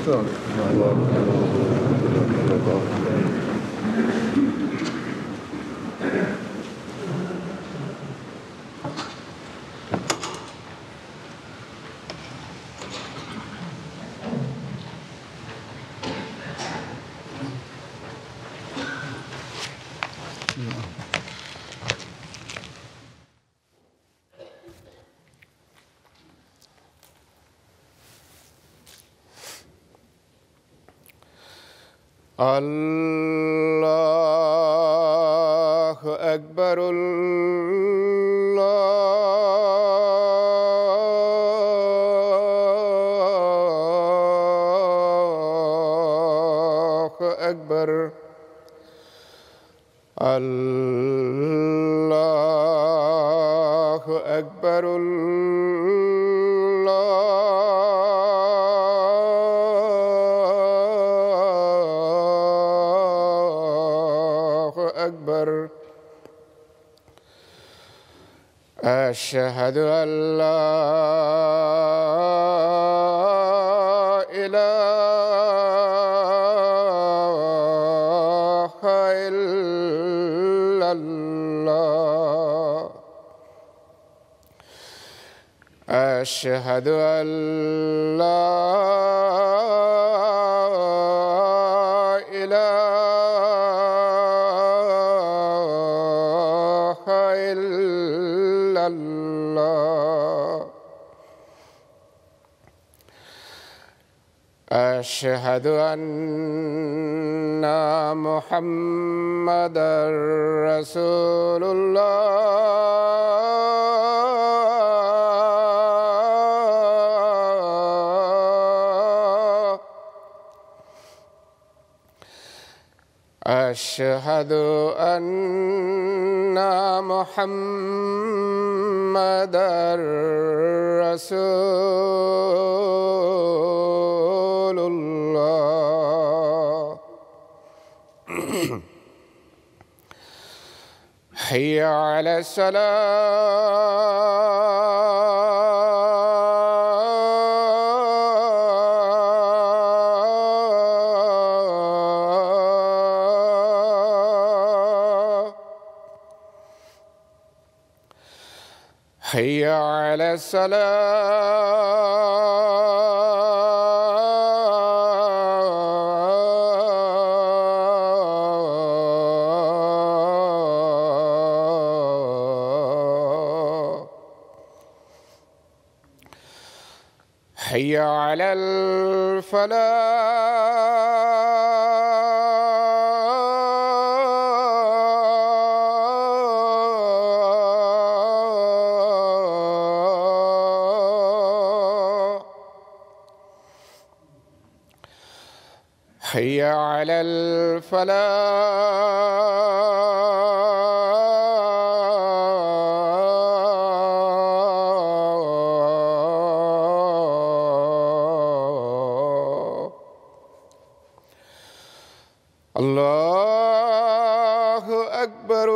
الله أكبر. الله أكبر. الله أكبر. أشهد أن لا إله إلا الله. أشهد أن لا إله إلا الله. أشهد أن محمدًا رسول الله. أشهد أن محمدًا رسول الله. حي على الصلاة. حي على الصلاة. حي على الفلاح. حي على الفلاح. الله أكبر.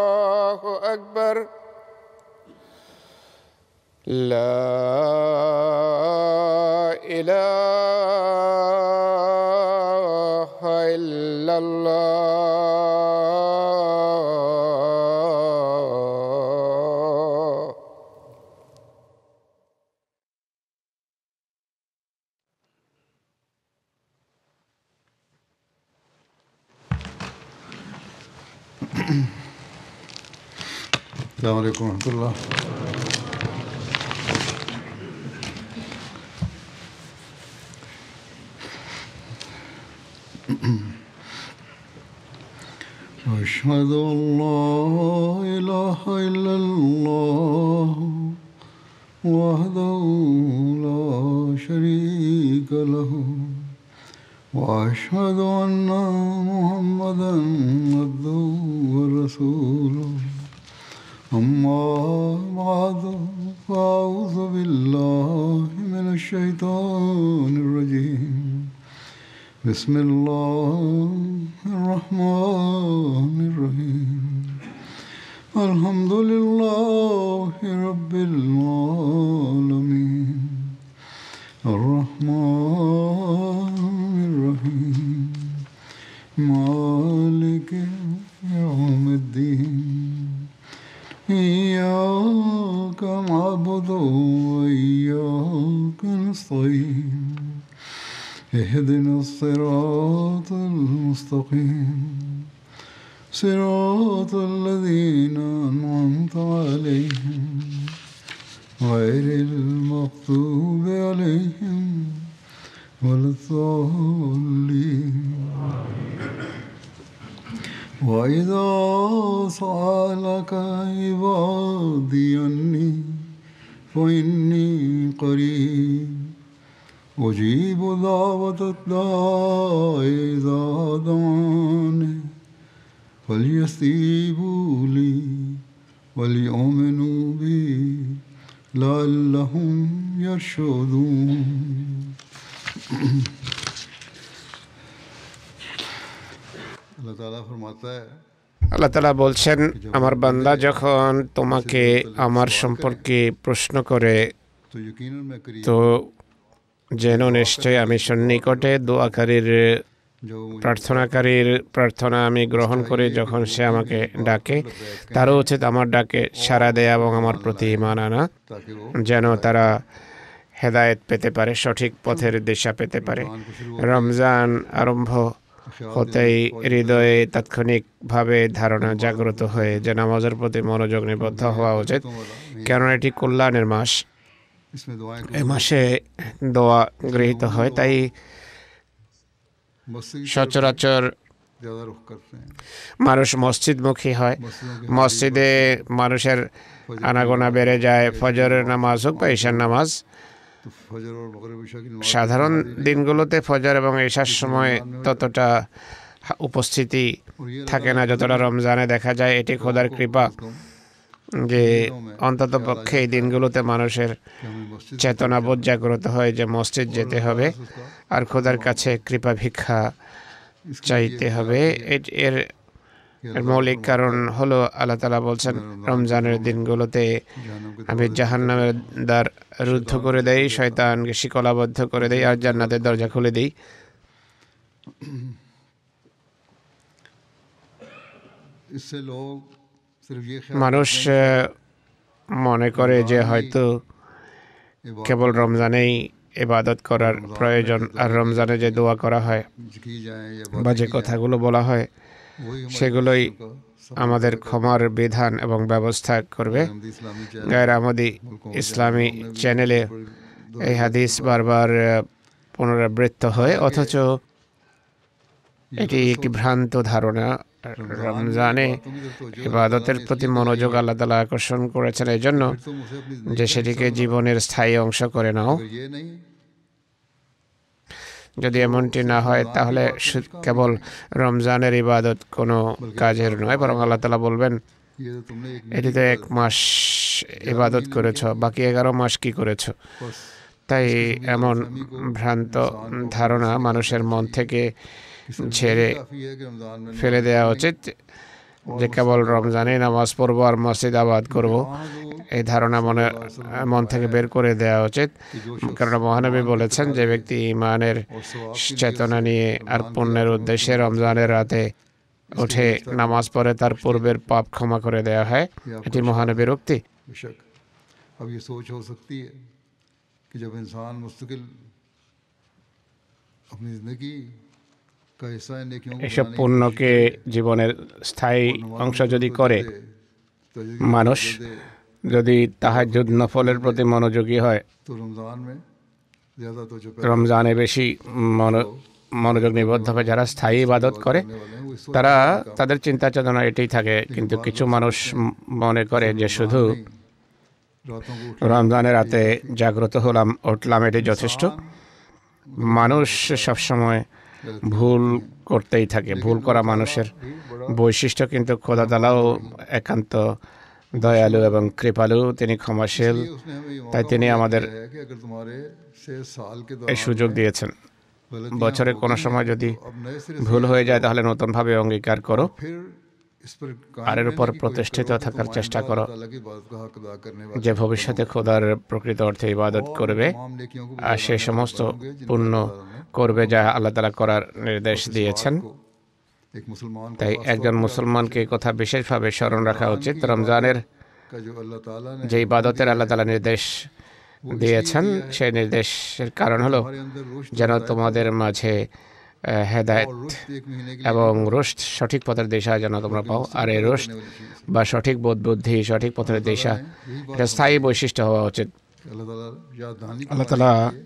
الله أكبر. لا إله إلا الله. السلام عليكم ورحمة الله. أشهد أن لا إله إلا الله وحده لا شريك له وأشهد أن محمدًا عبده ورسوله. أما بعد فأعوذ بالله من الشيطان الرجيم. بسم الله الرحمن الرحيم. الحمد لله رب العالمين الرحمن الرحيم مالك يوم الدين إياك نعبد وإياك نستعين اهدنا الصراط المستقيم صراط الذين أنعمت عليهم غير المغضوب عليهم ولا الضالين وإذا سألك عبادي عني فإني قريب أجيب دعوة الداع إذا دعاني فليستجيبوا لي وليؤمنوا بي لعلهم يرشدون اللہ تعالیٰ فرماتا ہے আল্লাহ তাআলা বলছেন, আমার বান্দা যখন তোমাকে আমার সম্পর্কে প্রশ্ন করে تو یقیناً میں قریب তো যেন নিশ্চয় আমি সন্নিকটে দোয়াকারীর جو প্রার্থনাকারীর প্রার্থনা আমি গ্রহণ করি। যখন সে আমাকে ডাকে, তারও উচিত আমার ডাকে সাড়া দেয়া এবং আমার প্রতি ঈমান আনা, تاکہ وہ যেন তারা হেদায়েত পেতে পারে, সঠিক পথের দিশা পেতে পারে। রমজান আরম্ভ হতেই হৃদয়ে তাৎক্ষণিকভাবে ধারণা জাগ্রত হয়ে যে নামাজের প্রতি মনোযোগ নিবদ্ধ হওয়া উচিত, কেননা এটি কল্যাণের মাস। اس میں دعائیں এই মাসে দোয়া গৃহীত হয়, তাই مسجد کی সচরাচর زیادہ رخ کرتے ہیں মানুষ মসজিদমুখী হয়। মসজিদে মানুষের আনাগোনা বেড়ে যায়, ফজরের নামাজ হোক বা ঈশার নামাজ। تو فجر اور مغرب عشاء کی نماز সাধারণ দিনগুলোতে ফজর এবং ঈশার সময় ততটা উপস্থিতি থাকে না যতটা রমজানে দেখা যায়। এটি খোদার কৃপা যে অন্তত পক্ষে এই দিনগুলোতে মানুষের کہ ہمیں مسجد চেতনাবোধ জাগ্রত হয় যে মসজিদ যেতে হবে আর খোদার কাছে কৃপা ভিক্ষা চাইতে হবে। এর মৌলিক কারণ হলো আল্লাহ তাআলা বলছেন, রমজানের দিনগুলোতে جہنم کے আমি জাহান্নামের দ্বার রুদ্ধ করে দেই, শয়তানকে শিকলাবদ্ধ করে দেই আর জান্নাতের দরজা খুলে দিই। اس سے لوگ صرف یہ خیال মানুষ মনে করে যে হয়তো কেবল রমজানেই ইবাদত করার প্রয়োজন, আর রমজানে যে দোয়া করা হয় کی جائیں یا বা যে কথাগুলো বলা হয় وہی সেগুলোই আমাদের ক্ষমার বিধান এবং ব্যবস্থা করবে। ہمدی اسلامی چینل গায়ের আমদি ইসলামী চ্যানেলে এই হাদিস বারবার পুনরাবৃত্ত হয়, অথচ এটি একটি ভ্রান্ত ধারণা। রমজানে ইবাদতের প্রতি মনোযোগ আল্লাহ তাআলা আকর্ষণ করেছেন এই জন্য تم اسے اپنی যে সেটিকে জীবনের স্থায়ী অংশ করে নাও। اگر یہ نہیں যদি এমনটি না হয় তাহলে কেবল রমজানের ইবাদত কোনো কাজের নয়, বরং আল্লাহ তাআলা বলবেন, یہ تو تم نے ایک এটি তো 1 মাস ইবাদত করেছ, বাকি 11 মাস কি করেছ? بس তাই এমন ভ্রান্ত ধারণা মানুষের মন থেকে ঝেড়ে کافی ہے کہ رمضان میں ফেলে দেওয়া উচিত যে কেবল রমজানে নামাজ পড়বো আর মসজিদ আবাদ করব। এই ধারণা মন থেকে বের করে দেওয়া উচিত, কারণ মহানবী বলেছেন যে ব্যক্তি ঈমানের চেতনা নিয়ে আর পুণ্যের উদ্দেশ্যে রমজানের রাতে উঠে নামাজ পড়ে তার পূর্বের পাপ ক্ষমা করে দেওয়া হয়। এটি মহানবীর উক্তি। بے شک اب یہ سوچ ہو سکتی ہے کہ جب انسان مستقل اپنی زندگی کا حصہ نیکیوں کو এসব পুণ্যকে জীবনের স্থায়ী অংশ যদি করে, মানুষ যদি তাহাজ্জুদ নফলের প্রতি মনোযোগী হয়, تو رمضان میں زیادہ توجہ রমজানে বেশি মনোযোগ নিবদ্ধ হবে, যারা স্থায়ী ইবাদত করে তারা তাদের চিন্তা চেতনা এটাই থাকে। কিন্তু কিছু মানুষ মনে করে যে শুধু راتوں کو রমজানের রাতে জাগ্রত উঠলাম এটি যথেষ্ট। মানুষ সবসময় ভুল করতেই থাকে, ভুল করা মানুষের বৈশিষ্ট্য, কিন্তু খোদা তাআলাও একান্ত দয়ালু এবং কৃপালু, তিনি ক্ষমাশীল, اس نے ہمیں یہ তাই তিনি আমাদের ہے کہ اگر تمہارے 6 سال کے এই دوران সুযোগ দিয়েছেন। غلطیاں বছরে কোনো সময় যদি اب نئے سرے ভুল হয়ে যায় তাহলে নতুনভাবে অঙ্গীকার করো, پھر इस पर আর এর कायम উপর रहने की कोशिश প্রতিষ্ঠিত करो तो থাকার तुम চেষ্টা आइंदा করো, अल्लाह ताला की इबादत का हक अदा करने যে वाले ভবিষ্যতে খোদার প্রকৃত অর্থে ইবাদত और उन করবে तमाम नेकियों को আর बजा সে लाने वाले সমস্ত बनोगे जिनका পুণ্য अल्लाह ताला ने করবে हुक्म যা दिया। আল্লাহ তাআলা করার নির্দেশ और इस দিয়েছেন। बात को एक मुसलमान को তাই खास तौर একজন पर याद रखना মুসলমানকে এই चाहिए কথা বিশেষভাবে कि স্মরণ রাখা रमज़ान উচিত, की রমজানের इबादत का जो अल्लाह ताला ने যে हुक्म ইবাদতের दिया আল্লাহ है তাআলা নির্দেশ वो इसलिए দিয়েছেন दिया है সেই নির্দেশের कि কারণ হলো तुम्हारे अंदर रुश्द और যেন हिदायत তোমাদের पैदा हो। মাঝে और হেদায়েত रुश्द एक महीने के लिए এবং नहीं बढ़ता রুশদ সঠিক পথের দিশা যেন তোমরা बल्कि পাও। मुस्तकिल আর এই पैदा রুশদ करने वाली चीज़ है। বা সঠিক বোধ বুদ্ধি, সঠিক পথের अल्लाह দিশা, ताला ने यही এটা बात স্থায়ী फरमाई বৈশিষ্ট্য হওয়া উচিত। कि अल्लाह ताला याद दहानी আল্লাহ करवाने তাআলা के लिए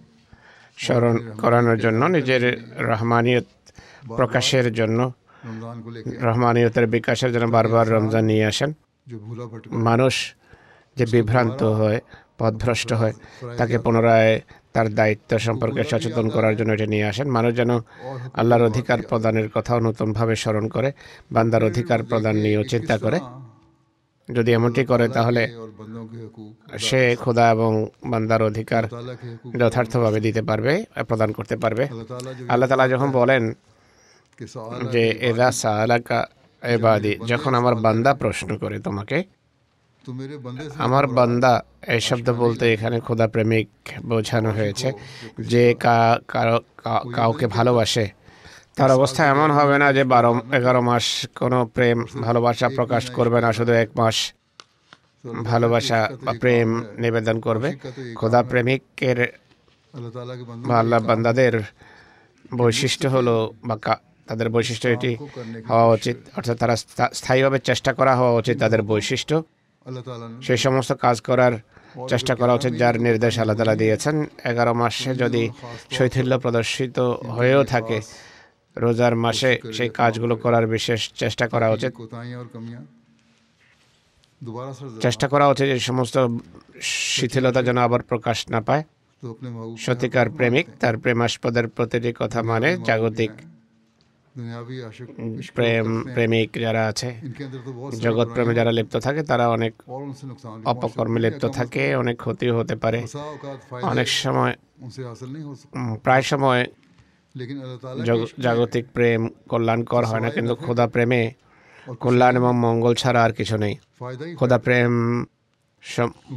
স্মরণ और अपनी করানোর रहमानियत জন্য, के নিজের इज़हार करने के लिए রহমানিয়ত बार-बार প্রকাশের জন্য, रमज़ान को लेके आए। রহমানিয়তের বিকাশের জন্য বারবার রমজান নিয়ে আসেন। जो भूला भटका মানুষ যে বিভ্রান্ত হয়, পথভ্রষ্ট হয়, তাকে পুনরায় তার দায়িত্ব সম্পর্কে সচেতন করার জন্য এটা নিয়ে আসেন। মানুষ যেন और हुक्म আল্লাহর की অধিকার बात প্রদানের কথাও নতুনভাবে স্মরণ করে, বান্দার অধিকার প্রদান নিয়েও চিন্তা করে। যদি এমনটি করে তাহলে और बंदों के हुकूक সে খোদা এবং বান্দার অধিকার अल्लाह ताला के हुकूक যথার্থভাবে দিতে পারবে, প্রদান করতে পারবে। अल्लाह ताला जो আল্লাহ তাআলা যখন বলেন कि सवाल যে এদা সালাকা ইবাদি, যখন আমার বান্দা প্রশ্ন করে তোমাকে, तो मेरे बंदे से আমার বান্দা এই শব্দ বলতে এখানে খোদা প্রেমিক বোঝানো হয়েছে, যে কাউকে ভালোবাসে তার অবস্থা এমন হবে না যে 11 মাস কোনো প্রেম ভালোবাসা প্রকাশ করবে না, শুধু 1 মাস ভালোবাসা বা প্রেম নিবেদন করবে। খোদা প্রেমিকের अल्लाह ताला के बंदों বা আল্লাহ বান্দাদের বৈশিষ্ট্য হলো বা তাদের বৈশিষ্ট্য এটি হওয়া উচিত, অর্থাৎ তারা স্থায়ীভাবে চেষ্টা করা হওয়া উচিত তাদের বৈশিষ্ট্য, अल्लाह ताला ने সেই সমস্ত কাজ করার চেষ্টা করা উচিত যার নির্দেশ আল্লাহ তাআলা দিয়েছেন। 11 মাসে যদি শৈথিল্য প্রদর্শিত হয়েও থাকে, রোজার মাসে সেই কাজগুলো করার বিশেষ চেষ্টা করা উচিত। कोताहियां और कमियां दोबारा सर চেষ্টা করা উচিত এই সমস্ত শিথিলতা যেন আবার প্রকাশ না পায়। तो अपने महबूब के সত্যিকার প্রেমিক তার প্রেমাস্পদের প্রতিটি কথা মানে। জাগতিক दुनियावी आशिक इश्क প্রেম প্রেমিক যারা আছে, इनके अंदर तो बहुत জগৎ প্রেমে যারা লিপ্ত থাকে, তারা অনেক और उनसे नुकसान भी অপকর্মে লিপ্ত থাকে, অনেক ক্ষতিও হতে পারে, बसा औकात অনেক फायदे সময় उनसे हासिल नहीं हो सकते প্রায় সময় लेकिन अल्लाह ताला के इश्क में জাগতিক প্রেম কল্যাণকর হয় না, কিন্তু খোদা প্রেমে কল্যাণ এবং মঙ্গল ছাড়া আর কিছু নেই। फायदा ही খোদা প্রেম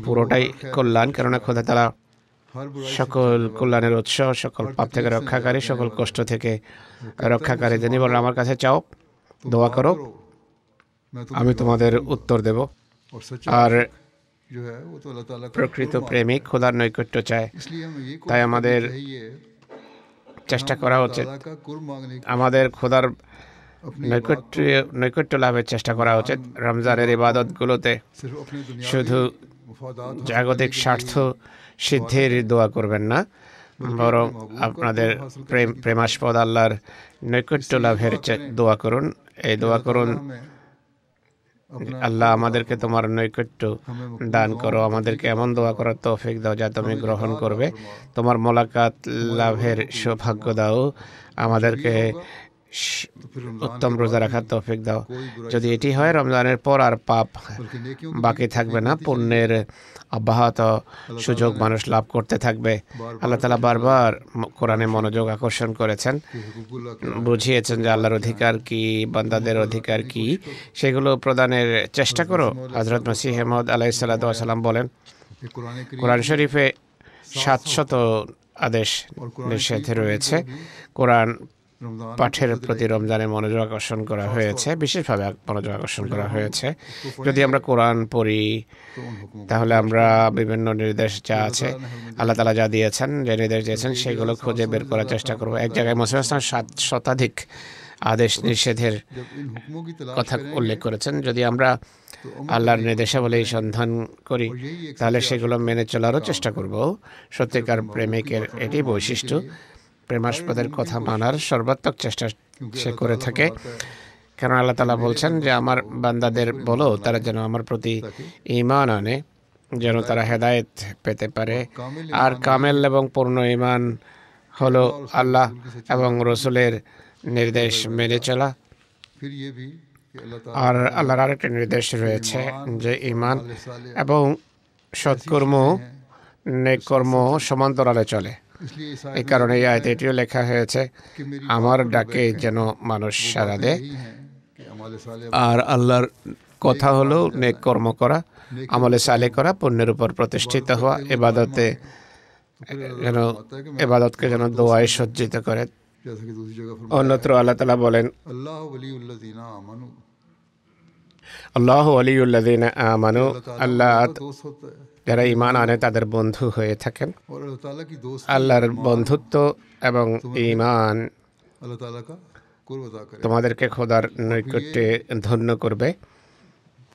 পুরোটাই কল্যাণ, কেননা খোদা তাআলা हर बुराई से সকল কল্যাণের উৎস, সকল পাপ থেকে রক্ষাকারী, সকল কষ্ট থেকে রক্ষাকারী। তিনি বলেন আমার কাছে চাও, দোয়া করো, मैं আমি তোমাদের উত্তর দেব। और सच्चा আর जो है वो तो अल्लाह ताला का প্রকৃত প্রেমিক খোদার নৈকট্য চায়। इसलिए हमें ये তাই আমাদের चाहिए চেষ্টা করা উচিত, ताला का कुर्ब मांगने की আমাদের খোদার अपनी নৈকট্য লাভের চেষ্টা করা উচিত। রমজানের ইবাদতগুলোতে सिर्फ अपने दुनिया শুধু मुफादात জাগতিক স্বার্থ সিদ্ধির দোয়া করবেন না, বরং আপনাদের প্রেমাস্পদ আল্লাহর নৈকট্য লাভের দোয়া করুন। এই দোয়া করুন, আল্লাহ আমাদেরকে তোমার নৈকট্য দান করো, আমাদেরকে এমন দোয়া করার তৌফিক দাও যা তুমি গ্রহণ করবে, তোমার মোলাকাত লাভের সৌভাগ্য দাও, আমাদেরকে উত্তম রোজা রাখার তৌফিক দাও। যদি এটি হয়, রমজানের পর আর পাপ बल्कि नेकियों বাকি থাকবে না, পুণ্যের অব্যাহত সুযোগ মানুষ লাভ করতে থাকবে। আল্লাহ তাআলা বারবার কোরআনে মনোযোগ আকর্ষণ করেছেন, के हुकूकुल्लाह के বুঝিয়েছেন যে আল্লাহর অধিকার কি, বান্দাদের অধিকার কি, সেগুলো প্রদানের চেষ্টা করো। হযরত মসিহ মাউদ আলাইহিস সালাতু ওয়াস সালাম বলেন, ये कुरान करीम কোরআন শরীফে 700 আদেশ নিষেধ রয়েছে। কোরআন रमजान পাঠের প্রতি রমজানে মনোযোগ আকর্ষণ করা হয়েছে, বিশেষভাবে মনোযোগ আকর্ষণ করা হয়েছে। যদি আমরা কোরআন পড়ি तो उन हुक्मों তাহলে আমরা বিভিন্ন নির্দেশ যা আছে, আল্লাহ তাআলা যা দিয়েছেন, যে নির্দেশ দিয়েছেন, সেগুলো খুঁজে বের করার চেষ্টা করব। এক জায়গায় মুহাম্মদ সাল্লাল্লাহু আলাইহি ওয়াসাল্লাম 7 শতাধিক আদেশ নিষেধের जब इन हुक्मों की तलाश কথা करेंगे উল্লেখ করেছেন। যদি আমরা আল্লাহর নির্দেশাবলী সন্ধান করি তাহলে সেগুলো মেনে চলারও চেষ্টা করব। সত্যিকার প্রেমিকের এটি বৈশিষ্ট্য, প্রেমাস্পদের কথা মানার সর্বাত্মক চেষ্টা সে করে থাকে। কারণ আল্লাহ তাআলা বলছেন যে আমার বান্দাদের বলো তারা যেন আমার প্রতি ঈমান আনে, যেন তারা হেদায়েত পেতে পারে। আর কামেল এবং পূর্ণ ঈমান হলো আল্লাহ এবং রসুলের নির্দেশ মেনে চলা। फिर ये भी कि अल्लाह ताला আর আল্লাহর আরেকটা নির্দেশ রয়েছে যে ঈমান এবং সৎকর্ম, নেক কর্ম সমান্তরালে চলে। इसलिए इस এই কারণে এই আয়াতে এটিও লেখা হয়েছে, আমার ডাকে যেন মানুষ সাড়া দেয়। यही है कि अमाल साले আর আল্লাহর কথা হলো নেক কর্ম করা, আমলে সালে করা, পুণ্যের উপর প্রতিষ্ঠিত হওয়া, ইবাদতে যেন ইবাদতকে যেন দোয়ায় সজ্জিত করে। जैसे कि दूसरी जगह অন্যত্র আল্লাহ তাআলা বলেন, अल्लाह वलीउल्लज़ीना आमनू, আল্লাহু ওয়ালিউল্লাযীনা আমানু, আল্লাহ दोस्त होता है যারা ঈমান আনে তাদের বন্ধু হয়ে থাকেন। और अल्लाह ताला की दोस्ती আল্লাহর বন্ধুত্ব এবং ঈমান अल्लाह ताला का कुर्ब अता करे, তোমাদেরকে খোদার নৈকট্যে ধন্য করবে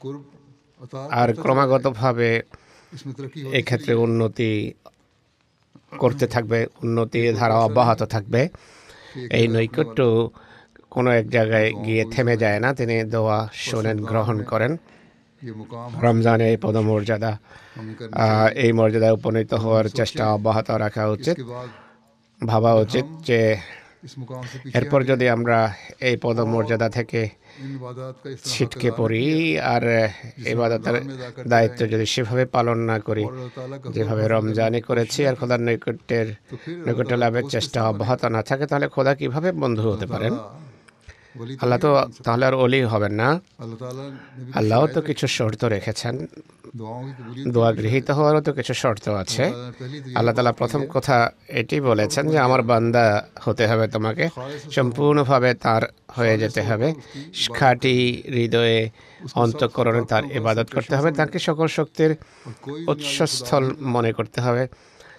कुर्ब अता আর ক্রমাগতভাবে इसमें तरक्की এই ক্ষেত্রে উন্নতি করতে থাকবে, উন্নতি ধারা অব্যাহত থাকবে। এই নৈকট্য কোনো এক জায়গায় গিয়ে থেমে যায় না, তিনি দোয়া শোনেন, গ্রহণ করেন। ये मुकाम রমজানে এই পদমর্যাদা, हमें करने এই মর্যাদায় উপনীত হওয়ার চেষ্টা অব্যাহত রাখা উচিত। के बाद ভাবা উচিত যে इस मुकाम से पीछे এরপর যদি আমরা এই পদমর্যাদা থেকে इन इबादत का इस तरह ছিটকে পড়ি আর ইবাদতের দায়িত্ব যদি সেভাবে পালন না করি और अल्लाह ताला का যেভাবে রমজানে করেছি আর খোদার নৈকট্য লাভের চেষ্টা অব্যাহত না থাকে, তাহলে খোদা কিভাবে বন্ধু হতে পারেন? वली আল্লাহ তো তাহলে আর ওলি হবেন না। अल्लाह ताला ने भी আল্লাহও তো কিছু শর্ত রেখেছেন, दुआओं की कबूलियत দোয়া গৃহীত হওয়ারও তো কিছু শর্ত আছে। पहली तो আল্লাহ তাআলা প্রথম কথা এটি বলেছেন যে আমার বান্দা হতে হবে তোমাকে, সম্পূর্ণভাবে তার হয়ে যেতে হবে, খাঁটি হৃদয়ে অন্তঃকরণে তার ইবাদত করতে হবে, তাকে সকল শক্তির और कोई উৎসস্থল মনে করতে হবে।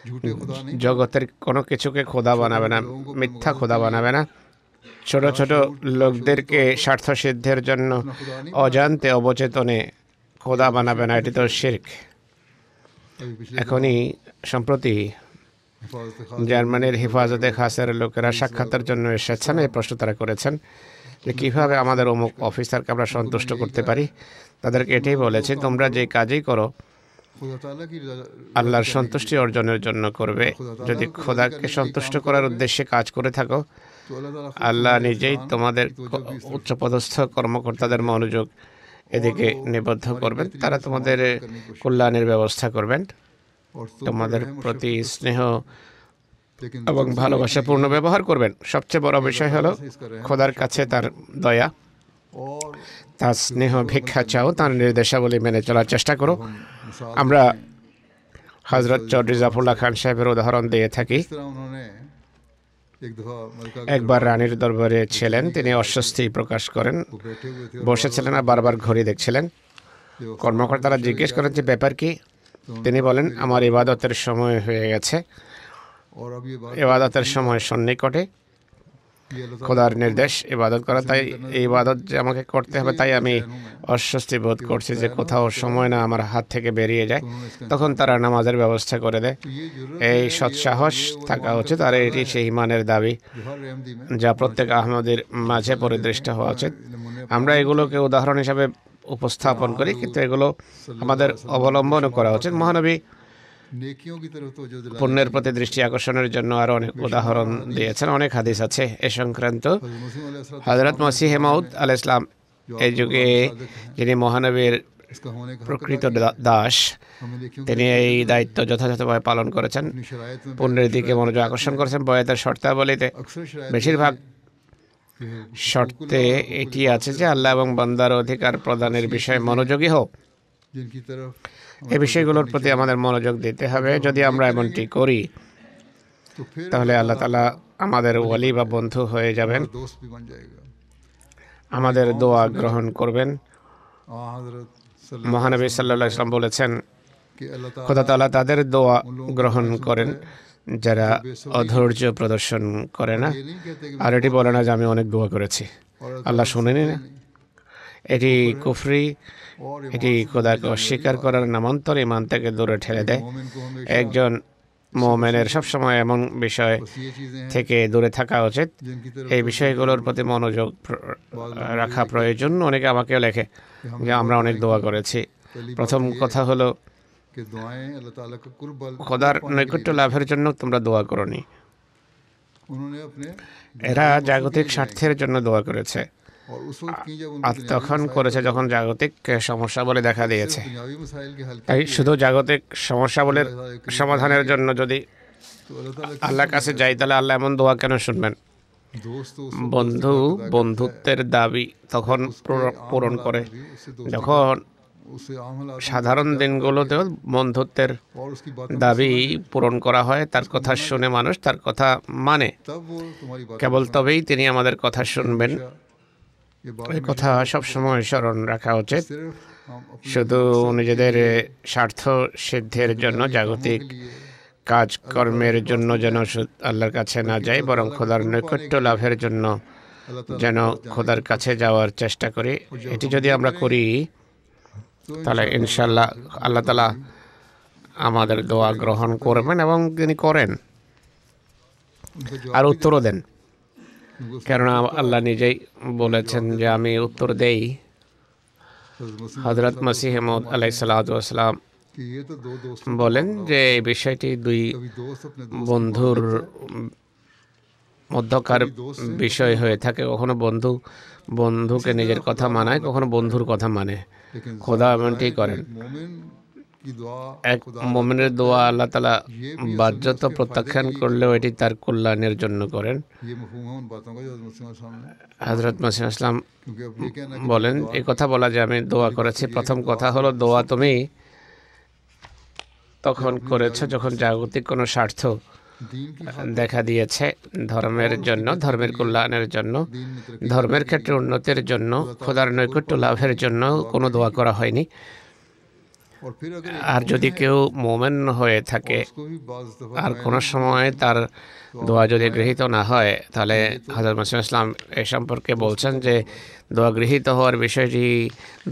झूठे खुदा नहीं জগতের কোনো কিছুকে খোদা বানাবে না, মিথ্যা খোদা বানাবে না। ছোট ছোট লোকদেরকে স্বার্থ সিদ্ধের জন্য অজান্তে অবচেতনে খোদা বানাবে না, এটি তো শিরক। अभी पिछले এখনই সম্প্রতি हिफाजत खास জার্মানির হেফাজতে খাসের লোকেরা সাক্ষাতের জন্য এসেছেন। এই প্রশ্ন তারা করেছেন যে কিভাবে আমাদের অমুক অফিসারকে আমরা সন্তুষ্ট করতে পারি। তাদেরকে এটাই বলেছি, তোমরা যে কাজই করো खुदा ताला की আল্লাহর সন্তুষ্টি অর্জনের জন্য করবে। যদি খোদাকে সন্তুষ্ট করার উদ্দেশ্যে কাজ করে থাকো, तो अल्लाह ताला আল্লাহ নিজেই তোমাদের উচ্চপদস্থ কর্মকর্তাদের মনোযোগ এদিকে নিবদ্ধ করবেন, তারা তোমাদের কল্যাণের ব্যবস্থা করবেন, और तुम তোমাদের প্রতি স্নেহ लेकिन এবং ভালোবাসাপূর্ণ ব্যবহার করবেন। সবচেয়ে বড় বিষয় হলো খোদার কাছে তার দয়া, और তার স্নেহ ভিক্ষা চাও, তার নির্দেশাবলী মেনে চলার চেষ্টা করো। हम मिसाल আমরা হজরত চৌধুরী জাফরুল্লাহ খান সাহেবের উদাহরণ দিয়ে থাকি। इस तरह उन्होंने एक दफा मलका একবার রানীর দরবারে ছিলেন, তিনি অস্বস্তি প্রকাশ করেন, को बैठे हुए थे বসেছিলেন আর বারবার ঘড়ি দেখছিলেন। जो কর্মকর্তারা জিজ্ঞেস করেন যে ব্যাপার কি। তিনি বলেন, আমার ইবাদতের সময় হয়ে গেছে, और अब ये बात ইবাদতের সময় সন্নিকটে, ये अल्लाह খোদার নির্দেশ ইবাদত করা, তাই এই ইবাদত যে আমাকে করতে হবে, তাই আমি অস্বস্তি বোধ করছি যে কোথাও সময় না আমার হাত থেকে বেরিয়ে যায়। তখন তারা নামাজের ব্যবস্থা করে দেয়। तो ये जरूरत এই সৎসাহস থাকা উচিত, আর এটি সেই ইমানের দাবি जो हर रहमदी में যা প্রত্যেক আহমদের মাঝে পরিদৃষ্ট হওয়া উচিত। नमूने আমরা এগুলোকে উদাহরণ হিসাবে উপস্থাপন করি, কিন্তু এগুলো আমাদের অবলম্বনও করা উচিত। মহানবী नेकियों की तरफ तो जो दिला পুণ্যের প্রতি দৃষ্টি আকর্ষণের জন্য আরো অনেক উদাহরণ দিয়েছেন, অনেক হাদিস আছে এ সংক্রান্ত। मुस्लिम अलैहिस्सलाम হযরত মসিহ মাউদ আলাইহিস সালাম এই যুগে যিনি মহানবীর इसका होने का हक প্রকৃত দাস, हमें नेकियों की তিনি এই দায়িত্ব যথাযথভাবে পালন করেছেন, अपनी शरायत में পুণ্যের দিকে মনোযোগ আকর্ষণ করেছেন। বয়াতের শর্তাবলীতে अक्सर शरायत বেশিরভাগ के শর্তে এটি আছে যে আল্লাহ এবং বান্দার অধিকার প্রদানের বিষয়ে মনোযোগী হও। जिनकी तरफ এই বিষয়গুলোর প্রতি আমাদের মনোযোগ দিতে হবে। যদি আমরা এমনটি করি, तो फिर তাহলে আল্লাহ তাআলা আমাদের ওয়ালি বা বন্ধু হয়ে যাবেন, दोस्त भी बन जाएगा। আমাদের দোয়া গ্রহণ করবেন। हजरत মহানবী সাল্লাল্লাহু আলাইহি ওয়াসাল্লাম বলেছেন, कि अल्लाह ताला খোদা তাআলা তাদের দোয়া গ্রহণ করেন যারা অধৈর্য প্রদর্শন করে না। ये नहीं कहते कि আর এটি বলে না যে আমি অনেক দোয়া করেছি, और আল্লাহ শুনেনি না। এটি কুফরি, और এটি খোদাকে অস্বীকার করার নামান্তর, ইমান থেকে দূরে ঠেলে দেয়। मोमिन को हमें একজন মুমিনের সবসময় এমন বিষয় बस ये चीजें हैं থেকে দূরে থাকা উচিত। जिनकी तरफ এই বিষয়গুলোর প্রতি মনোযোগ রাখা প্রয়োজন। অনেকে আমাকেও লেখে যে আমরা অনেক দোয়া করেছি। पहली প্রথম কথা হলো, कि दुआएं अल्लाह ताला का कुर्ब খোদার নৈকট্য লাভের জন্য তোমরা দোয়া করনি, उन्होंने अपने এরা জাগতিক স্বার্থের জন্য দোয়া করেছে। और उस वक्त की जब আর তখন করেছে যখন জাগতিক সমস্যা বলে দেখা দিয়েছে। दुनियावी मसाइल के हल के তাই শুধু জাগতিক সমস্যাবলীর সমাধানের জন্য যদি तो अल्लाह ताला আল্লাহর কাছে যাই, তাহলে আল্লাহ এমন দোয়া কেন শুনবেন? दोस्त तो उस वक्त दोस्ती বন্ধু का हक अदा करता है বন্ধুত্বের দাবি তখন जब उसके आम পূরণ हालात করে में भी उससे दोस्ती का যখন उससे आम हालात में भी সাধারণ दोस्ती का हक अदा দিনগুলোতেও किया जाए বন্ধুত্বের और उसकी बातों को দাবি सुना जाए, পূরণ করা হয়, তার उसको কথা माना শুনে जाए, মানুষ তার কথা মানে। तब वो तुम्हारी बातों को কেবল सुनेगा। তবেই তিনি আমাদের কথা इसलिए শুনবেন। हमेशा ये बात এই हमेशा কথা याद रखनी সবসময় স্মরণ রাখা कि উচিত। सिर्फ हम अपने শুধু मकसद के নিজেদের लिए স্বার্থ সিদ্ধির জন্য, दुनियावी कामों জাগতিক के लिए কাজকর্মের अल्लाह ताला के জন্য पास যেন नहीं जाए, আল্লাহর কাছে না बल्कि যাই, अल्लाह বরং ताला का খোদার कुर्ब पाने নৈকট্য के लिए লাভের জন্য अल्लाह ताला যেন के पास जाने খোদার की কাছে कोशिश যাওয়ার চেষ্টা করি। और जब এটি हम যদি ये আমরা करेंगे করি तो তাহলে इंशाअल्लाह ইনশাআল্লাহ हमारी আল্লাহ दुआ তাআলা भी আমাদের कबूल দোয়া करेगा। গ্রহণ ऐसा করবেন এবং তিনি করেন उनका আর जवाब भी উত্তরও देता দেন। है क्योंकि उसने কেননা खुद कहा আল্লাহ নিজেই मैं বলেছেন जवाब যে देता আমি हूँ। উত্তর দেই। হযরত মসিহ अलैहिस्सलाम মউদ फरमाते আলাইহিস हैं সালাতু ওয়াস সালাম कि ये तो दो दोस्तों का বলেন मामला যে होता এই है, বিষয়টি দুই कभी दोस्त अपने दोस्त की मान বন্ধুর लेता है, মধ্যকার कभी दोस्त से বিষয় अपनी হয়ে बात থাকে। কখনো বন্ধু বন্ধুকে इसी নিজের तरह কথা खुदा মানায়, मामला কখনো करता বন্ধুর है। কথা মানে। लेकिन খোদা ज़ाहिर এমনটি है जो করেন। एक मोमिन की दुआ এক खुदा रद्द মুমিনের करता দোয়া है, আল্লাহ তাআলা ये भी असल में বাহ্যত उसके फायदे के প্রত্যাখ্যান लिए করলেও करता এটি होता তার কল্যাণের জন্য করেন। है। ये मफहूम है उन बातों का जो हज़रत मसीह सामने হযরত মসিহ ইসলাম क्योंकि अब ये कहना कि বলেন, मैंने दुआ এই की, কথা বলা যে আমি দোয়া पहली बात করেছি, तो ये है প্রথম कि दुआ কথা सिर्फ হলো দোয়া मकसद তুমি की তখন जब अपनी করেছো दुनियावी যখন मकसद জাগতিক কোনো স্বার্থ दीन की खातिर দেখা দিয়েছে, ধর্মের और उसकी জন্য, बेहतरी के ধর্মের लिए, কল্যাণের জন্য, दीन में तरक्की करने ধর্মের के ক্ষেত্রে लिए, উন্নতির জন্য, खुदा ताला খোদার का कुर्ब নৈকট্য पाने के লাভের लिए জন্য दुआ কোনো की দোয়া नहीं। করা হয়নি। और फिर अगर एक আর मोमिन যদি है কেউ মোমেন হয়ে और থাকে उसको भी बाज़ दफ़ा আর दुआएं কোনো नहीं पूरी সময় होती, তার तो দোয়া आपने যদি फरमाया গৃহীত না হয়, তাহলে कि ये तो হযরত মসিহ ইসলাম এ সম্পর্কে दोस्ती বলছেন का যে मामला है। দোয়া গৃহীত হওয়ার বিষয়টি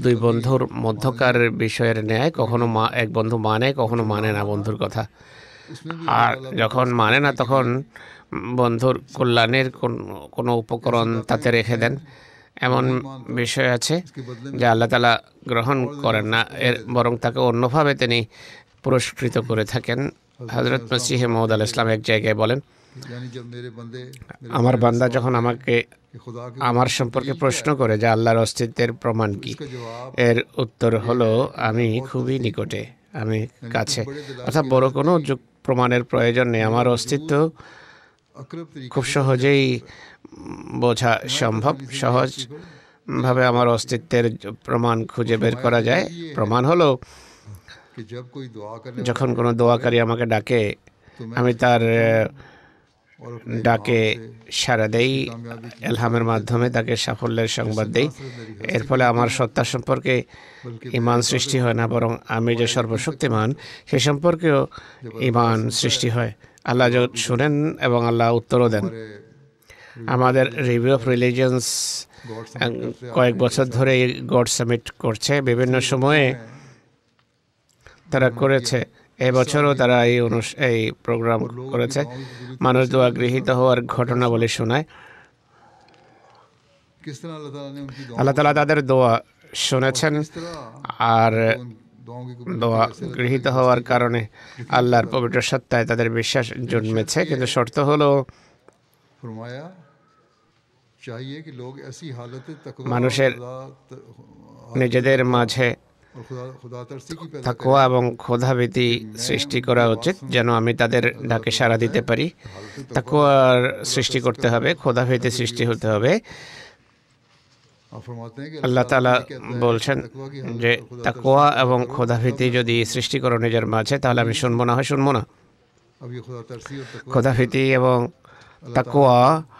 দুই कभी বন্ধুর माना মধ্যকার जाए, বিষয়ের ন্যায়। कभी কখনো ना माना এক বন্ধু মানে, जाए। और কখনো जब মানে ना না माना বন্ধুর কথা। उसमें भी अल्लाह আর ताला अपने যখন दोस्त की মানে না बेहतरी के তখন लिए বন্ধুর सब कुछ কল্যাণের करता है। কোনো ऐसी উপকরণ बातें তাতে রেখে हैं দেন। जो এমন नहीं मानता, বিষয় আছে इसके बदले में যা আল্লাহ তাআলা গ্রহণ और করেন না, उजर दे বরং देता তাকে অন্যভাবে তিনি পুরস্কৃত করে থাকেন। है। হযরত हज़रत মসিহ इस्लाम মউদ फरमाते আলাইহিস थे সালাম এক জায়গায় বলেন, कि यानी जब मेरे बंदे मेरे আমার बारे में বান্দা सवाल যখন करें আমাকে कि खुदा के আমার वजूद की সম্পর্কে दलील क्या প্রশ্ন है, করে যে আল্লাহর অস্তিত্বের প্রমাণ तो কি, इसका जवाब এর উত্তর ये হলো है कि আমি मैं बहुत খুবই नज़दीक हूँ। নিকটে, আমি यानी কাছে। कुछ बड़े दलाइल অর্থাৎ की বড় इजाज़त কোনো नहीं, প্রমাণের প্রয়োজন নেই, मेरा আমার वजूद অস্তিত্ব अकरब तरीके খুব से पता चल সহজেই सकता है। বোঝা नहायत সম্ভব। आसानी से ये সহজভাবে हकीकत আমার दरियाफ्त की অস্তিত্বের প্রমাণ और খুঁজে বের फरमाया করা যায়। दलील ये है প্রমাণ হলো कि जब कोई दुआ करने वाला যখন मुझे কোনো पुकारे দোয়াকারী আমাকে ডাকে, तो मैं আমি उसकी তার सुनता हूँ और अपने ডাকে इल्हाम से সাড়া দেই, उसकी कामयाबी की এলহামের बशारत देता মাধ্যমে हूँ, তাকে সাফল্যের সংবাদ जिससे দেই। ना सिर्फ मेरी এর हस्ती ফলে बढ़ती আমার है সত্তা সম্পর্কে बल्कि ঈমান मेरे সৃষ্টি इरादे হয় না, বরং আমি যে वायदा यकीन तक সর্বশক্তিমান पहुँचता है। সে সম্পর্কেও जब अल्लाह ঈমান सुनता সৃষ্টি है হয়। तो আল্লাহ जवाब भी শুনেন देता है। এবং আল্লাহ উত্তরও দেন। हमारे আমাদের review of religions God summit करते आ কয়েক रहे हैं বছর इस ধরে साल। গড সামিট করছে, বিভিন্ন मुख्तलिफ সময়ে वक्तों में তারা उन्होंने করেছে। किया। इस এবছরও साल भी তারা उन्होंने এই किया এই প্রোগ্রাম और लोग अपनी করেছে। दुआओं की कबूलियत মানুষ कैसे দোয়া हुई, গৃহীত सुनाते হওয়ার हैं और क्या ঘটনাবলী सुनाते हैं। শোনায়। किस तरह अल्लाह ताला ने उनकी दुआओं আল্লাহ को তাআলা सुना তাদের দোয়া और শুনেছেন किस तरह আর उनको उन दुआओं की कबूलियत দোয়া की वजह से अल्लाह ताला গৃহীত की হওয়ার हस्ती का কারণে यकीन আল্লাহর पैदा পবিত্র हुआ। সত্তায় তাদের বিশ্বাস लेकिन জন্মেছে। शर्त ये কিন্তু है, শর্ত হলো फरमाया चाहिए कि लोग ऐसी हालत तकवा और মানুষের हालत নিজেদের तकवा মাঝে और खुदा तरसी की पैदा তাকওয়া करें এবং ক্ষোধাভীতি कि मैं সৃষ্টি उनकी করা आवाज़ উচিত, सुनूं। যেন আমি তাদের अल्लाह ডাকে সাড়া फरमाता দিতে है পারি। कि हालत तकवा তাকওয়ার और खुदा সৃষ্টি तरसी করতে का হবে, ক্ষোধাভীতি अगर ये সৃষ্টি হতে वस्ता হবে। आप फरमाते हैं कि আল্লাহ अल्लाह ताला তাআলা ये कहता है कि বলছেন तकवा की हालत যে और खुदा তাকওয়া तरसी पैदा এবং करो, ক্ষোধাভীতি तब मैं যদি सुनूंगा। সৃষ্টি করো নিজের মাঝে, তাহলে আমি শুনবো, না হয় শুনবো না। अब ये खुदा तरसी और तकवा की ক্ষোধাভীতি এবং अल्लाह তাকওয়া ताला की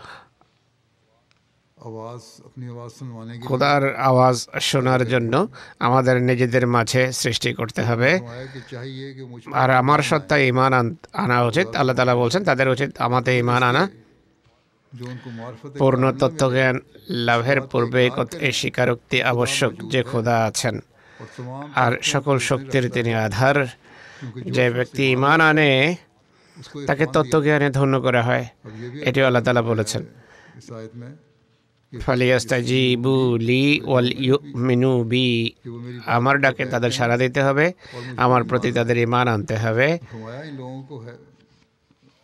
आवाज़ अपनी आवाज़ सुनवाने के लिए খোদার আওয়াজ শোনার জন্য আমাদের নিজেদের মাঝে সৃষ্টি করতে হবে। फरमाया कि चाहिए कि मुझ पर আর আমার ईमान সত্তায় ঈমান আনা উচিত। আল্লাহ তাআলা বলছেন তাদের উচিত আমাতে आए। ঈমান আনা। जो उनको मार्फत পূর্ণ कामिला मिले তত্ত্বজ্ঞান লাভের इस बात का পূর্বে इकरार करें এই স্বীকারোক্তি कि खुदा আবশ্যক मौजूद যে है খোদা আছেন और तमाम আর ताकतों সকল को उसने শক্তির रखता তিনি है আধার। क्योंकि যে जो शख्स ব্যক্তি ईमान ঈমান लाता আনে है उसको তাকে इरफान दिया তত্ত্বজ্ঞানে ধন্য করা হয়। अब ये भी এটিও আল্লাহ তাআলা फरमाया বলেছেন, है इस आयत में कि ফালিয়াস্তাজিবু লি ওয়াল ইউমিনু বি, कि वो मेरी আমার बातों को ডাকে তাদের कहते সাড়া हैं দিতে হবে, और मुझ पर আমার ईमान প্রতি তাদের लाएं। ঈমান আনতে হবে। फरमाया इन लोगों को है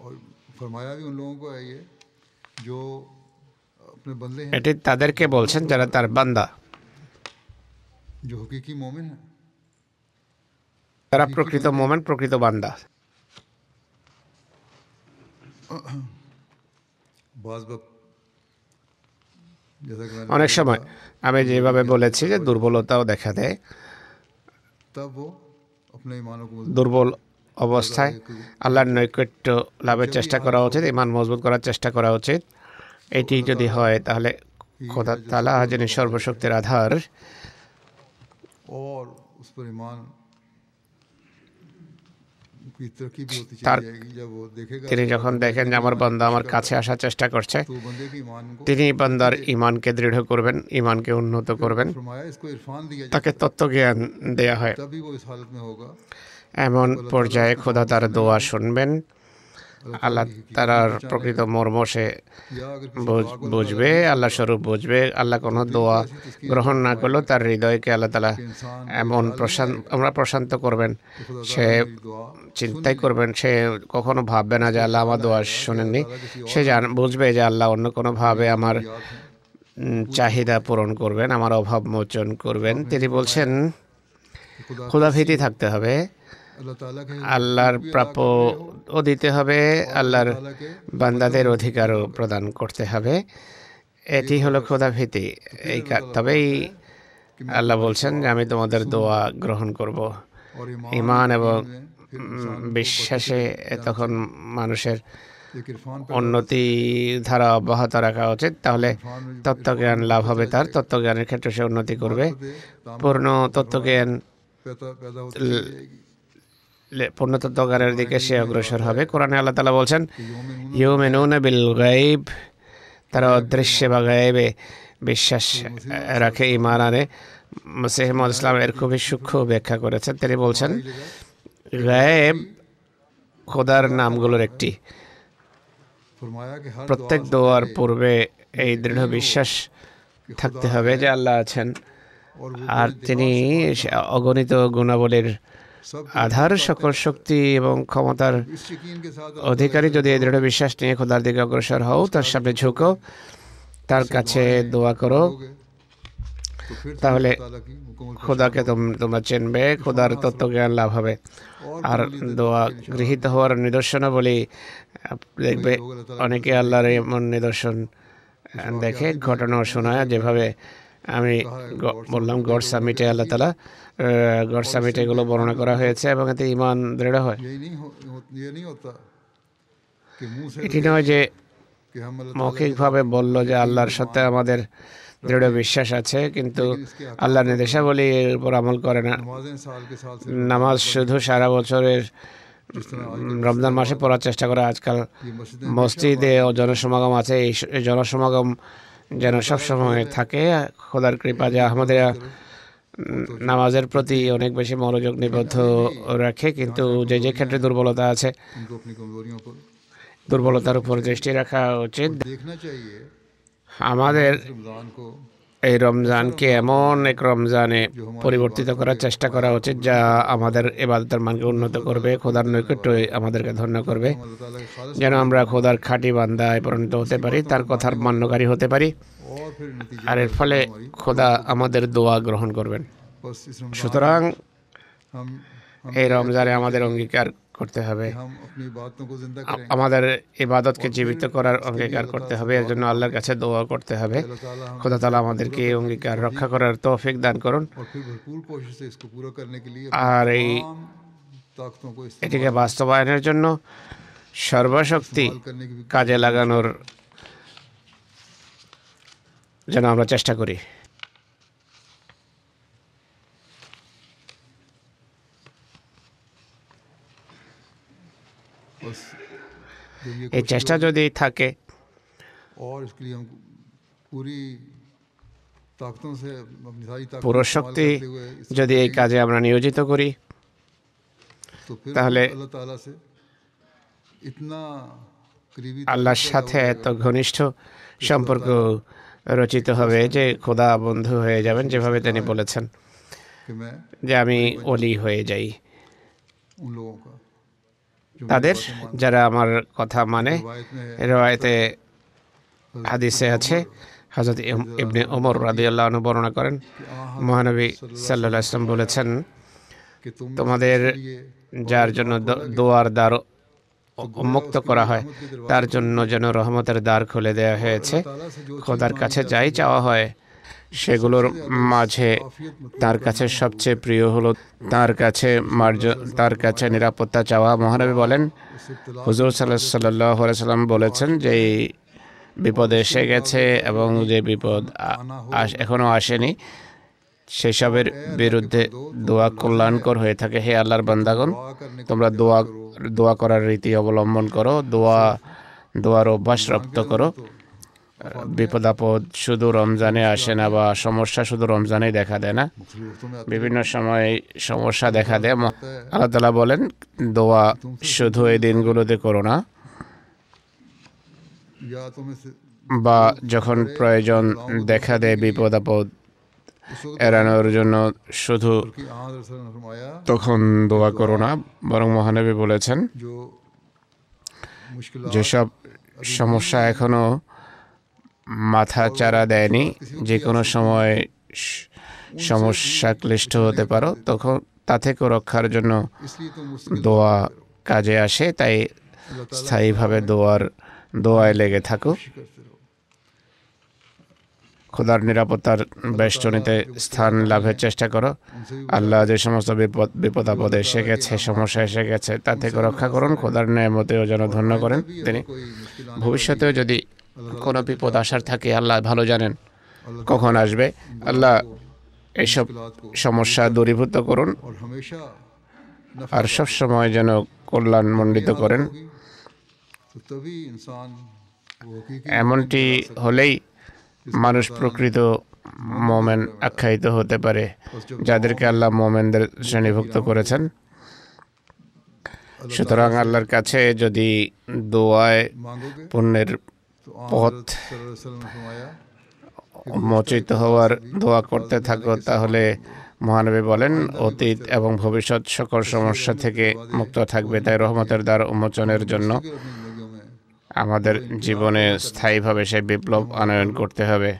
और फरमाया भी उन लोगों को है ये जो अपने बंदे हैं এটি তাদেরকে বলছেন যারা তার বান্দা, जो हकीकी मोमिन है। তারা প্রকৃত মোমেন, প্রকৃত বান্দা। बाज़ वक्त जैसा कि मैंने অনেক पहले সময় कहा, আমি যেভাবে বলেছি যে দুর্বলতাও দেখা দেয়। तब वो अपने ईमानों को मजबूत দুর্বল অবস্থায় আল্লাহর নৈকট্য লাভের চেষ্টা করা উচিত, ঈমান মজবুত করার চেষ্টা করা উচিত। এটি যদি হয় তাহলে খোদা তাআলা যিনি সর্বশক্তির আধার, और उस पर ईमान की तरक्की भी होती चली তার जाएगी। जब वो देखेगा তিনি যখন দেখেন যে আমার বান্দা আমার কাছে আসার চেষ্টা করছে, तो बंदे के ईमान को তিনি বান্দার ঈমানকে দৃঢ় করবেন, ঈমানকে উন্নত করবেন। फरमाया इसको इरफान दिया তাকে তত্ত্বজ্ঞান দেয়া হয়। जाए, तभी वो इस हालत में होगा এমন পর্যায়ে খোদা তার দোয়া শুনবেন, আল্লাহ তার প্রকৃত মর্ম সে या अगर किसी বুঝবে, আল্লাহ স্বরূপ বুঝবে। আল্লাহ কোনো দোয়া গ্রহণ না করলেও তার হৃদয়কে আল্লাহ তাআলা এমন প্রশান্ত করবেন, সে दुआ চিন্তাই করবেন, সে কখনো ভাববে না যে আল্লাহ আমার দোয়া শোনেননি। সে বুঝবে যে আল্লাহ অন্য কোনোভাবে আমার চাহিদা পূরণ করবেন, আমার অভাব মোচন করবেন। তিনি বলছেন খোদাভীতি থাকতে হবে, अल्लाह ताला के আল্লাহর প্রাপ্যও দিতে হবে, আল্লাহর বান্দাদের অধিকারও প্রদান করতে হবে। এটি হলো খোদাভীতি। তবেই আল্লাহ বলছেন যে আমি তোমাদের দোয়া গ্রহণ করব। और ঈমান এবং বিশ্বাসে তখন মানুষের एक इरफान উন্নতি ধারা অব্যাহত রাখা উচিত। তাহলে তত্ত্বজ্ঞান লাভ হবে, তার তত্ত্বজ্ঞানের ক্ষেত্রে সে উন্নতি করবে। পূর্ণ তত্ত্বজ্ঞান पैदा होती जाएगी। পূর্ণ তত্ত্বজ্ঞানের দিকে সে অগ্রসর হবে। কোরআনে আল্লাহ তাআলা বলছেন ইউমিনুনা বিল গায়ব, তারা অদৃশ্য বা গায়েবে বিশ্বাস রাখে, ঈমান আনে। মসিহ মুহাম্মদ ইসলাম এর খুবই সূক্ষ্ম ব্যাখ্যা করেছেন। তিনি বলছেন গায়েব খোদার নামগুলোর একটি। फरमाया कि हर প্রত্যেক দোয়ার পূর্বে এই দৃঢ় বিশ্বাস থাকতে হবে যে আল্লাহ আছেন, और वो আর তিনি অগণিত গুণাবলীর सब আধার, সকল শক্তি এবং ক্ষমতার इस यकीन के साथ অধিকারী। যদি এই দৃঢ় বিশ্বাস নিয়ে খোদার দিকে অগ্রসর হও, তার সামনে ঝুঁকো, তার কাছে দোয়া করো, होगे तो फिर তাহলে ताला की मुकम्मल খোদাকে তোমরা চিনবে, খোদার তত্ত্বজ্ঞান লাভ হবে। আর দোয়া গৃহীত হওয়ার নিদর্শনাবলী দেখবে অনেকে আল্লাহর এমন নিদর্শন দেখে, ঘটনা শোনায়। যেভাবে আমি বললাম গড সামিটে আল্লাহ তাআলা গড সামিটে এগুলো বর্ণনা করা হয়েছে এবং এতে ঈমান দৃঢ় হয়। ये नहीं होता कि मुंह से এটি নয় যে कि हम अल्लाह মৌখিকভাবে বলল যে আল্লাহর সত্ত্বে আমাদের দৃঢ় বিশ্বাস আছে, কিন্তু আল্লাহর নির্দেশাবলীর উপর আমল করে না। नमाजें साल के साल से নামাজ শুধু সারা বছরের রমজান মাসে পড়ার চেষ্টা করে। আজকাল ये मस्जिदें মসজিদে জনসমাগম আছে, এই জনসমাগম যেন সবসময় থাকে। খোদার কৃপা যে আমাদের নামাজের প্রতি অনেক বেশি মনোযোগ নিবদ্ধ রাখে, কিন্তু যে যে ক্ষেত্রে দুর্বলতা আছে, उनको अपनी कमजोरियों पर দুর্বলতার উপর দৃষ্টি রাখা উচিত। देखना चाहिए। আমাদের रमजान को এই রমজানকে এমন এক রমজানে পরিবর্তিত করার চেষ্টা করা উচিত যা আমাদের ইবাদতের মানকে উন্নত করবে, খোদার নৈকট্য আমাদেরকে ধন্য করবে, अल्लाह ताला के खालिस যেন আমরা খোদার খাঁটি বান্দায় পরিণত হতে পারি, তার কথার মান্যকারী হতে পারি। और फिर नतीजा আর এর ফলে খোদা আমাদের দোয়া গ্রহণ করবেন। बस इस रमजान সুতরাং हम এই রমজানে আমাদের অঙ্গীকার করতে হবে, हम अपनी बातों को जिंदा करें। আমাদের ইবাদতকে জীবিত করার অঙ্গীকার করতে হবে। এর জন্য আল্লাহর কাছে দোয়া করতে হবে। अल्लाह ताला हम খোদা তাআলা আমাদেরকে এই অঙ্গীকার রক্ষা করার তৌফিক দান করুন। और फिर भरपूर कोशिश से इसको पूरा करने के लिए আর এই तमाम ताकतों को এটিকে বাস্তবায়নের জন্য সর্বশক্তি इस्तेमाल करने की भी কাজে লাগানোর যেন আমরা চেষ্টা করি। बस जब ये এই চেষ্টা যদি থাকে, और इसके लिए हम पूरी ताकतों से अपनी सारी ताकत পুরো इस्तेमाल শক্তি करते हुए इसको যদি এই কাজে আমরা নিয়োজিত করি, तो फिर তাহলে अल्लाह ताला से इतना करीबी আল্লাহর সাথে এত ঘনিষ্ঠ সম্পর্ক রচিত হবে যে খোদা বন্ধু হয়ে যাবেন, যেভাবে তিনি বলেছেন कि मैं যে আমি ওলি হয়ে যাই उन लोगों का जो তাদের, যারা আমার কথা মানে। रिवायत में है রওয়ায়েতে হাদিসে আছে, হযরত ইবনে ওমর রাদিয়াল্লাহু আনহু বর্ণনা করেন, মহানবী সাল্লাল্লাহু আলাইহি ওয়াসাল্লাম বলেছেন कि तुम তোমাদের लिए যার জন্য দোয়ার দ্বার উন্মুক্ত করা হয়, তার জন্য যেন রহমতের দ্বার খুলে দেওয়া হয়েছে। খোদার কাছে যাই চাওয়া হয় সেগুলোর মাঝে তার কাছে সবচেয়ে প্রিয় হলো তার কাছে নিরাপত্তা চাওয়া। মহানবী বলেন, হুজুর সাল্লাল্লাহু আলাইহি সাল্লাম বলেছেন যে এই বিপদ এসে গেছে এবং যে বিপদ এখনো আসেনি সেসবের বিরুদ্ধে দোয়া কল্যাণকর হয়ে থাকে। হে আল্লাহর বান্দাগণ, তোমরা দোয়া করার রীতি অবলম্বন করো, দোয়ার অভ্যাস রপ্ত করো। বিপদ আপদ শুধু রমজানে আসে না, বা সমস্যা শুধু রমজানেই দেখা দেয় না, বিভিন্ন সময় সমস্যা দেখা দেয়। আল্লাহ তাআলা বলেন, দোয়া শুধু এই দিনগুলোতে করো না, বা যখন প্রয়োজন দেখা দেয় বিপদ আপদ এড়ানোর জন্য শুধু তখন দোয়া করো না, বরং মহানবী বলেছেন যেসব সমস্যা এখনো মাথা চারা দেয়নি, যে কোনো সময় সমস্যা ক্লিষ্ট হতে পারো, তখন তা থেকে রক্ষার জন্য দোয়া কাজে আসে। তাই স্থায়ীভাবে দোয়ায় লেগে থাকো। খোদার নিরাপত্তার বেষ্টনীতে স্থান লাভের চেষ্টা করো। আল্লাহ যে সমস্ত বিপদ আপদে এসে গেছে, সমস্যা এসে গেছে, তা থেকে রক্ষা করুন। খোদার নেয়ামতেও যেন ধন্য করেন তিনি। ভবিষ্যতেও যদি কোনো বিপদ আসার থাকে, আল্লাহ ভালো জানেন কখন আসবে। আল্লাহ এইসব সমস্যা দূরীভূত করুন আর সব সময় যেন কল্যাণমণ্ডিত করেন। এমনটি হলেই মানুষ প্রকৃত মোমেন আখ্যায়িত হতে পারে, যাদেরকে আল্লাহ মোমেনদের শ্রেণীভুক্ত করেছেন। সুতরাং আল্লাহর কাছে যদি দোয়ায় পুণ্যের পথ মোচিত হওয়ার দোয়া করতে থাকো, তাহলে মহানবী বলেন অতীত এবং ভবিষ্যৎ সকল সমস্যা থেকে মুক্ত থাকবে। তাই রহমতের দ্বার উন্মোচনের জন্য আমাদের জীবনে স্থায়ীভাবে সেই বিপ্লব আনয়ন করতে হবে,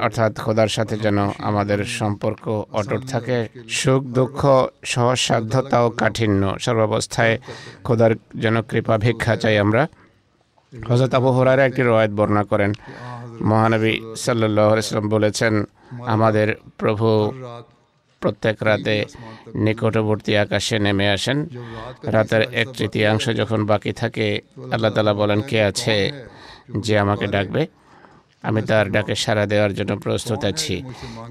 অর্থাৎ খোদার সাথে যেন আমাদের সম্পর্ক অটুট থাকে। সুখ দুঃখ সহজসাধ্যতা ও কাঠিন্য সর্বাবস্থায় খোদার যেন কৃপা ভিক্ষা চাই আমরা। হযরত আবু হুরায়রা একটি রওয়ায়াত বর্ণনা করেন, মহানবী সাল্লাল্লাহু আলাইহি ওয়াসাল্লাম বলেছেন, আমাদের প্রভু প্রত্যেক রাতে নিকটবর্তী আকাশে নেমে আসেন। রাতের 1/3 যখন বাকি থাকে, আল্লাহ তাআলা বলেন, কে আছে যে আমাকে ডাকবে? আমি তার ডাকে সাড়া দেওয়ার জন্য প্রস্তুত আছি।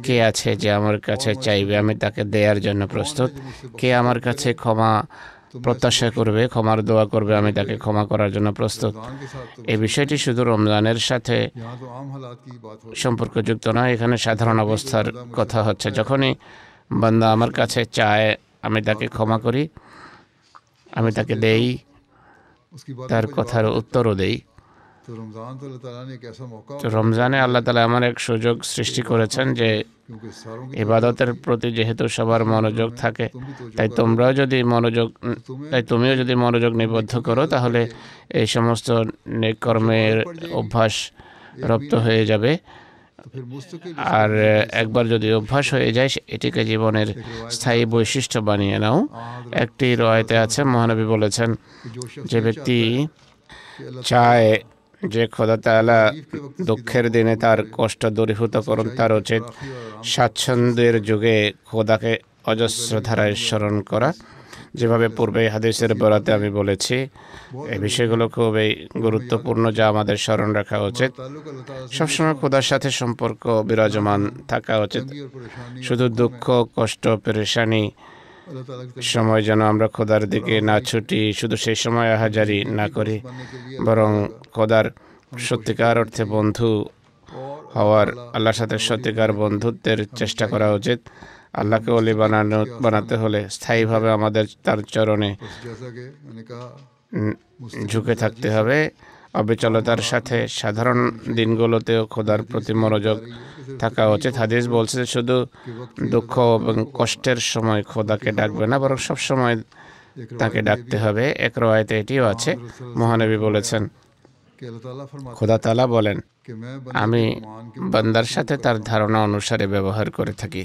কে আছে যে আমার কাছে চাইবে? আমি তাকে দেওয়ার জন্য প্রস্তুত। কে আমার কাছে ক্ষমা প্রত্যাশা করবে, ক্ষমার দোয়া করবে, আমি তাকে ক্ষমা করার জন্য প্রস্তুত। এই বিষয়টি শুধু রমজানের সাথে সম্পর্কযুক্ত নয়, এখানে সাধারণ অবস্থার কথা হচ্ছে। যখনই বান্দা আমার কাছে চায়, আমি তাকে ক্ষমা করি, আমি তাকে দেই, তার কথার উত্তরও দেই। তো রমজানে আল্লাহ তাআলা এমন এক সুযোগ সৃষ্টি করেছেন যে ইবাদতের প্রতি যেহেতু সবার মনোযোগ থাকে, তাই তুমিও যদি মনোযোগ নিবদ্ধ করো, তাহলে এই সমস্ত নেক কর্মের অভ্যাস রপ্ত হয়ে যাবে। আর একবার যদি অভ্যাস হয়ে যায়, এটিকে জীবনের স্থায়ী বৈশিষ্ট্য বানিয়ে নাও। একটি রওয়ায়াতে আছে, মহানবী বলেছেন, যে ব্যক্তি চায় যে খোদা তাআলা দুঃখের দিনে তার কষ্ট দূরীভূত করুন, তার উচিত স্বাচ্ছন্দ্যের যুগে খোদাকে অজস্র ধারায় স্মরণ করা। যেভাবে পূর্বে হাদিসের বরাতে আমি বলেছি, এই বিষয়গুলো খুবই গুরুত্বপূর্ণ, যা আমাদের স্মরণ রাখা উচিত। সবসময় খোদার সাথে সম্পর্ক বিরাজমান থাকা উচিত। শুধু দুঃখ, কষ্ট, পেরেশানি সময় যেন আমরা খোদার দিকে না ছুটি, শুধু সেই সময় আহাজারি না করি, বরং খোদার সত্যিকার অর্থে বন্ধু হওয়ার, আল্লাহর সাথে সত্যিকার বন্ধুত্বের চেষ্টা করা উচিত। আল্লাহকে ওলি বানাতে হলে স্থায়ীভাবে আমাদের তার চরণে ঝুঁকে থাকতে হবে। অবিচলতার সাথে সাধারণ দিনগুলোতেও খোদার প্রতি মনোযোগ থাকা উচিত। হাদিস বলছে, শুধু দুঃখ এবং কষ্টের সময় খোদাকে ডাকবে না, বরং সব সময় তাকে ডাকতে হবে। এক রওয়ায়াতে এটিও আছে, মহানবী বলেছেন, খোদা তাআলা বলেন, আমি বান্দার সাথে তার ধারণা অনুসারে ব্যবহার করে থাকি।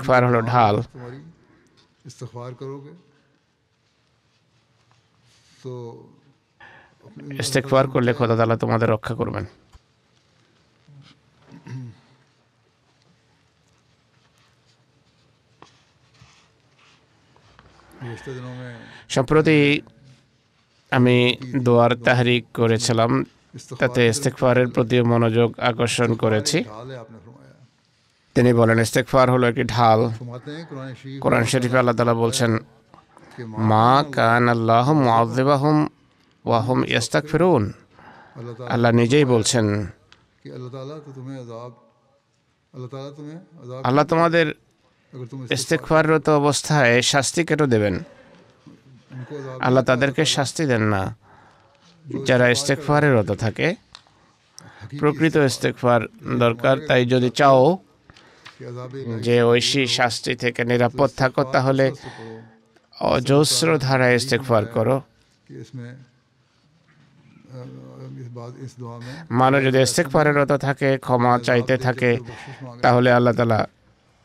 ইস্তেগফার হলো ঢাল। तुम्हारी इस्तिग़फ़ार करोगे तो ইস্তেগফার করলে খোদা তাআলা তোমাদের রক্ষা করবেন। गुज़िश्ता दिनों में সম্প্রতি আমি দোয়ার তাহরিক করেছিলাম, তাতে ইস্তেগফারের প্রতি মনোযোগ আকর্ষণ করেছি। ढाल है आपने फरमाया। তিনি বলেন ইস্তেগফার হলো একটি ঢাল। फरमाते हैं कुरान शरीफ কোরআন শরীফে আল্লাহ তাআলা বলছেন, कि মা কান আল্লাহু মুআযযিবাহুম ওয়া হুম ইস্তাগফিরুন। अल्लाह ताला আল্লাহ নিজেই বলছেন कि अल्लाह ताला तो तुम्हें अजाब अल्लाह ताला तुम्हें अजाब আল্লাহ তোমাদের अगर तुम ইস্তেগফাররত অবস্থায় শাস্তি কেন দেবেন? उनको अजाब আল্লাহ তাদেরকে শাস্তি দেন না। যারা ইস্তেগফারের রত থাকে, প্রকৃত ইস্তেগফার দরকার। তাই যদি চাও कि अजाब যে ঐশী শাস্তি থেকে নিরাপদ থাকো, তাহলে অজস্র ধারায় ইস্তেগফার করো। कि इसमें इस दुआ में মানুষ যদি ইস্তেগফারের রত থাকে, ক্ষমা চাইতে থাকে, তাহলে আল্লাহ তাআলা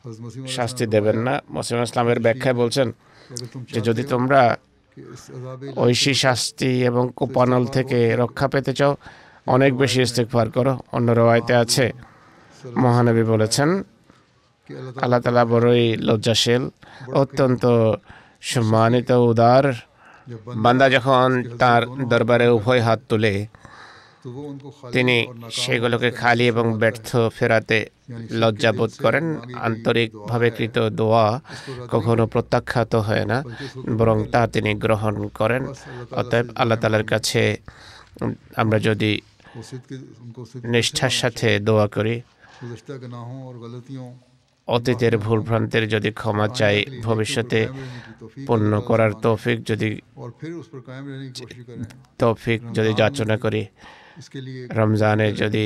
हज़रत मसीह শাস্তি দেবেন না। মুসলিম ইসলামের ব্যাখ্যায় বলছেন कि अगर तुम যে যদি তোমরা कि इस अजाब ঐশী শাস্তি এবং কোপানল থেকে রক্ষা পেতে চাও, অনেক বেশি ইস্তেগফার করো। অন্য রওয়ায়াতে আছে, মহানবী বলেছেন कि अल्लाह আল্লাহ তাআলা বড়ই লজ্জাশীল, অত্যন্ত সম্মানিত, উদার। जब বান্দা যখন তার দরবারে উভয় হাত তুলে, तो वो उनको खाली তিনি और नाकाम সেগুলোকে খালি এবং ব্যর্থ ফেরাতে লজ্জাবোধ করেন। আন্তরিকভাবে কৃত দোয়া কখনো প্রত্যাখ্যাত হয় না, বরং তা তিনি গ্রহণ করেন। অতএব আল্লাহ তাআলার কাছে আমরা যদি वो सिद्क उनको सिद्क নিষ্ঠার সাথে দোয়া করি, गुज़श्ता गुनाहों और गलतियों অতীতের ভুলভ্রান্তের যদি ক্ষমা চাই, ভবিষ্যতে कायम रहने की तौफीक পূর্ণ করার তৌফিক और फिर उस पर कायम रहने की कोशिश करें। তৌফিক যদি যাচনা করি, इसके लिए রমজানে যদি